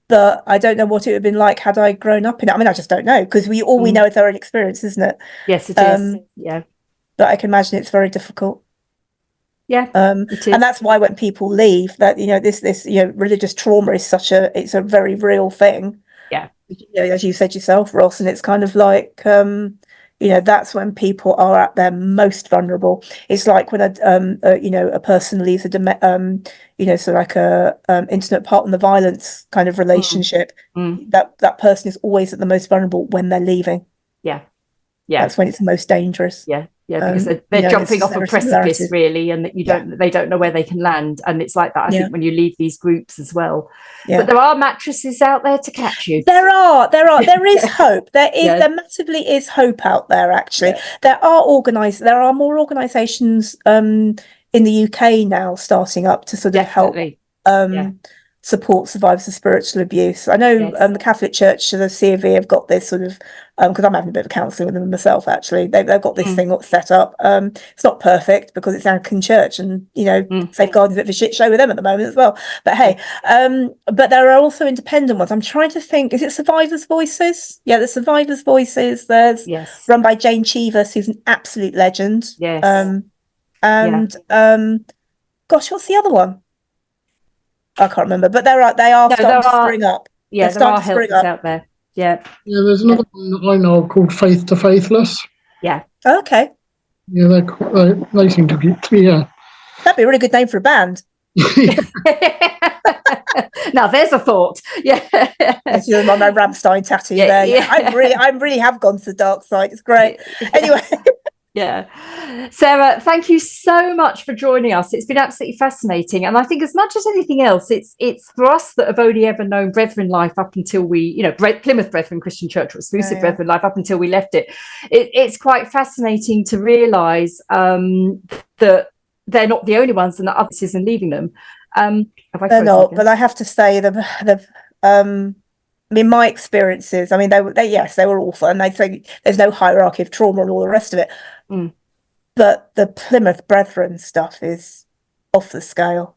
But I don't know what it would have been like had I grown up in it. I mean, I just don't know, because we know it's our own experience, isn't it? Yes, it is. Yeah. But I can imagine it's very difficult. Yeah. It is. And that's why when people leave, that this religious trauma is it's a very real thing. Yeah. As you said yourself, Ross, and it's kind of like that's when people are at their most vulnerable. It's like when a person leaves like a intimate partner in the violence kind of relationship. That person is always at the most vulnerable when they're leaving. Yeah. That's when it's the most dangerous. Because they're jumping off a precipice, really, and that they don't know where they can land. And it's like that, I think, when you leave these groups as well. But there are mattresses out there to catch you. There is hope. There massively is hope out there, actually. There are more organisations in the UK now starting up to sort of help support survivors of spiritual abuse. I know the Catholic Church, the C of E, have got this sort of, because I'm having a bit of counselling with them myself, actually. They've got this thing set up. It's not perfect because it's Anglican Church, and Safeguarding's a bit of a shit show with them at the moment as well. But hey, but there are also independent ones. I'm trying to think, is it Survivors' Voices? Yeah, the Survivors' Voices. There's run by Jane Cheevers, who's an absolute legend. Gosh, what's the other one? I can't remember, but they are starting to spring up. Yeah, there are helps out there. Yeah. There's another one that I know called Faith to Faithless. Yeah. Okay. Yeah, they seem to be. Yeah. That'd be a really good name for a band. Now there's a thought. Yeah. My Rammstein tattoo there. Yeah. I really have gone to the dark side. It's great. Anyway. Yeah. Sarah, thank you so much for joining us. It's been absolutely fascinating. And I think as much as anything else, it's for us that have only ever known Brethren life up until we, Plymouth Brethren Christian Church or exclusive Brethren life up until we left it. It's quite fascinating to realise that they're not the only ones, and that others isn't leaving them. They're not, but I have to say I mean, my experiences, I mean, they were awful, and they say there's no hierarchy of trauma and all the rest of it. But the Plymouth Brethren stuff is off the scale.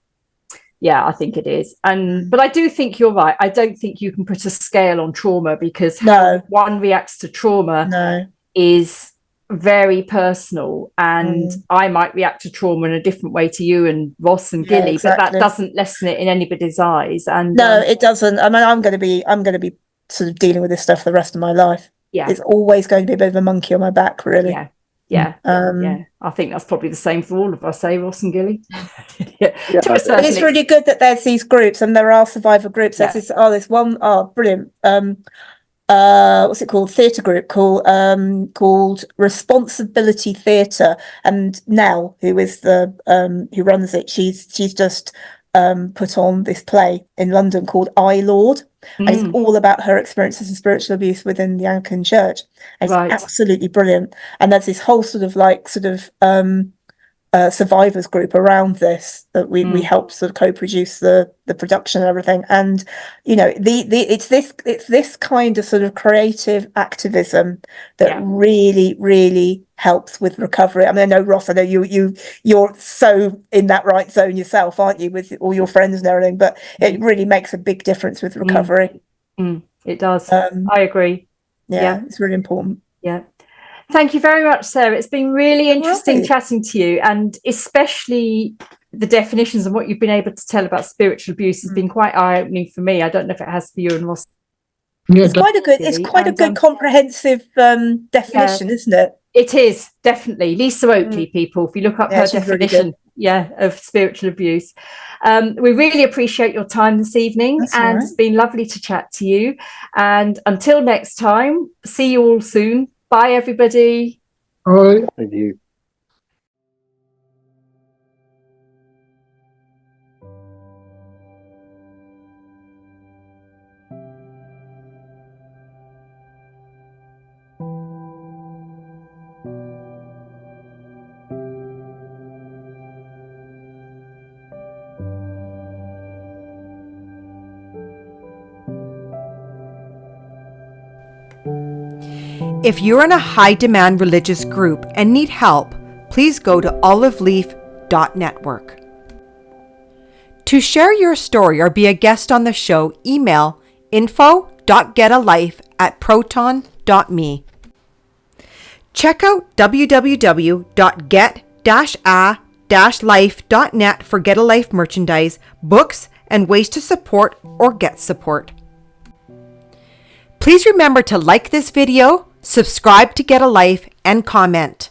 Yeah, I think it is. But I do think you're right. I don't think you can put a scale on trauma, because how one reacts to trauma is very personal, and I might react to trauma in a different way to you and Ross and Gilly, but that doesn't lessen it in anybody's eyes. And no, it doesn't. I mean, I'm going to be sort of dealing with this stuff for the rest of my life. Yeah, it's always going to be a bit of a monkey on my back, really. Yeah. I think that's probably the same for all of us, Ross and Gilly. It's really good that there's these groups, and there are survivor groups. There's this one, brilliant. What's it called? Theatre group called Responsibility Theatre, and Nell, who is who runs it, she's just put on this play in London called I, Lord, and it's all about her experiences of spiritual abuse within the Anglican Church. And it's absolutely brilliant. And there's this whole survivors group around this that we helped sort of co-produce the production and everything. And it's this kind of sort of creative activism that really, really helps with recovery. I mean, I know, Ross, I know you're so in that right zone yourself, aren't you, with all your friends and everything, but it really makes a big difference with recovery. It does. I agree. It's really important. Thank you very much, Sarah. It's been really interesting chatting to you, and especially the definitions and what you've been able to tell about spiritual abuse has been quite eye-opening for me. I don't know if it has for you and Ross. It's quite a good comprehensive definition, isn't it? It is, definitely. Lisa Oakley, people, if you look up her definition of spiritual abuse. We really appreciate your time this evening. It's been lovely to chat to you. And until next time, see you all soon. Bye, everybody. All right. Thank you. If you're in a high-demand religious group and need help, please go to oliveleaf.network. To share your story or be a guest on the show, email info.getalife@proton.me. Check out www.get-a-life.net for Get a Life merchandise, books, and ways to support or get support. Please remember to like this video, subscribe to Get a Life, and comment.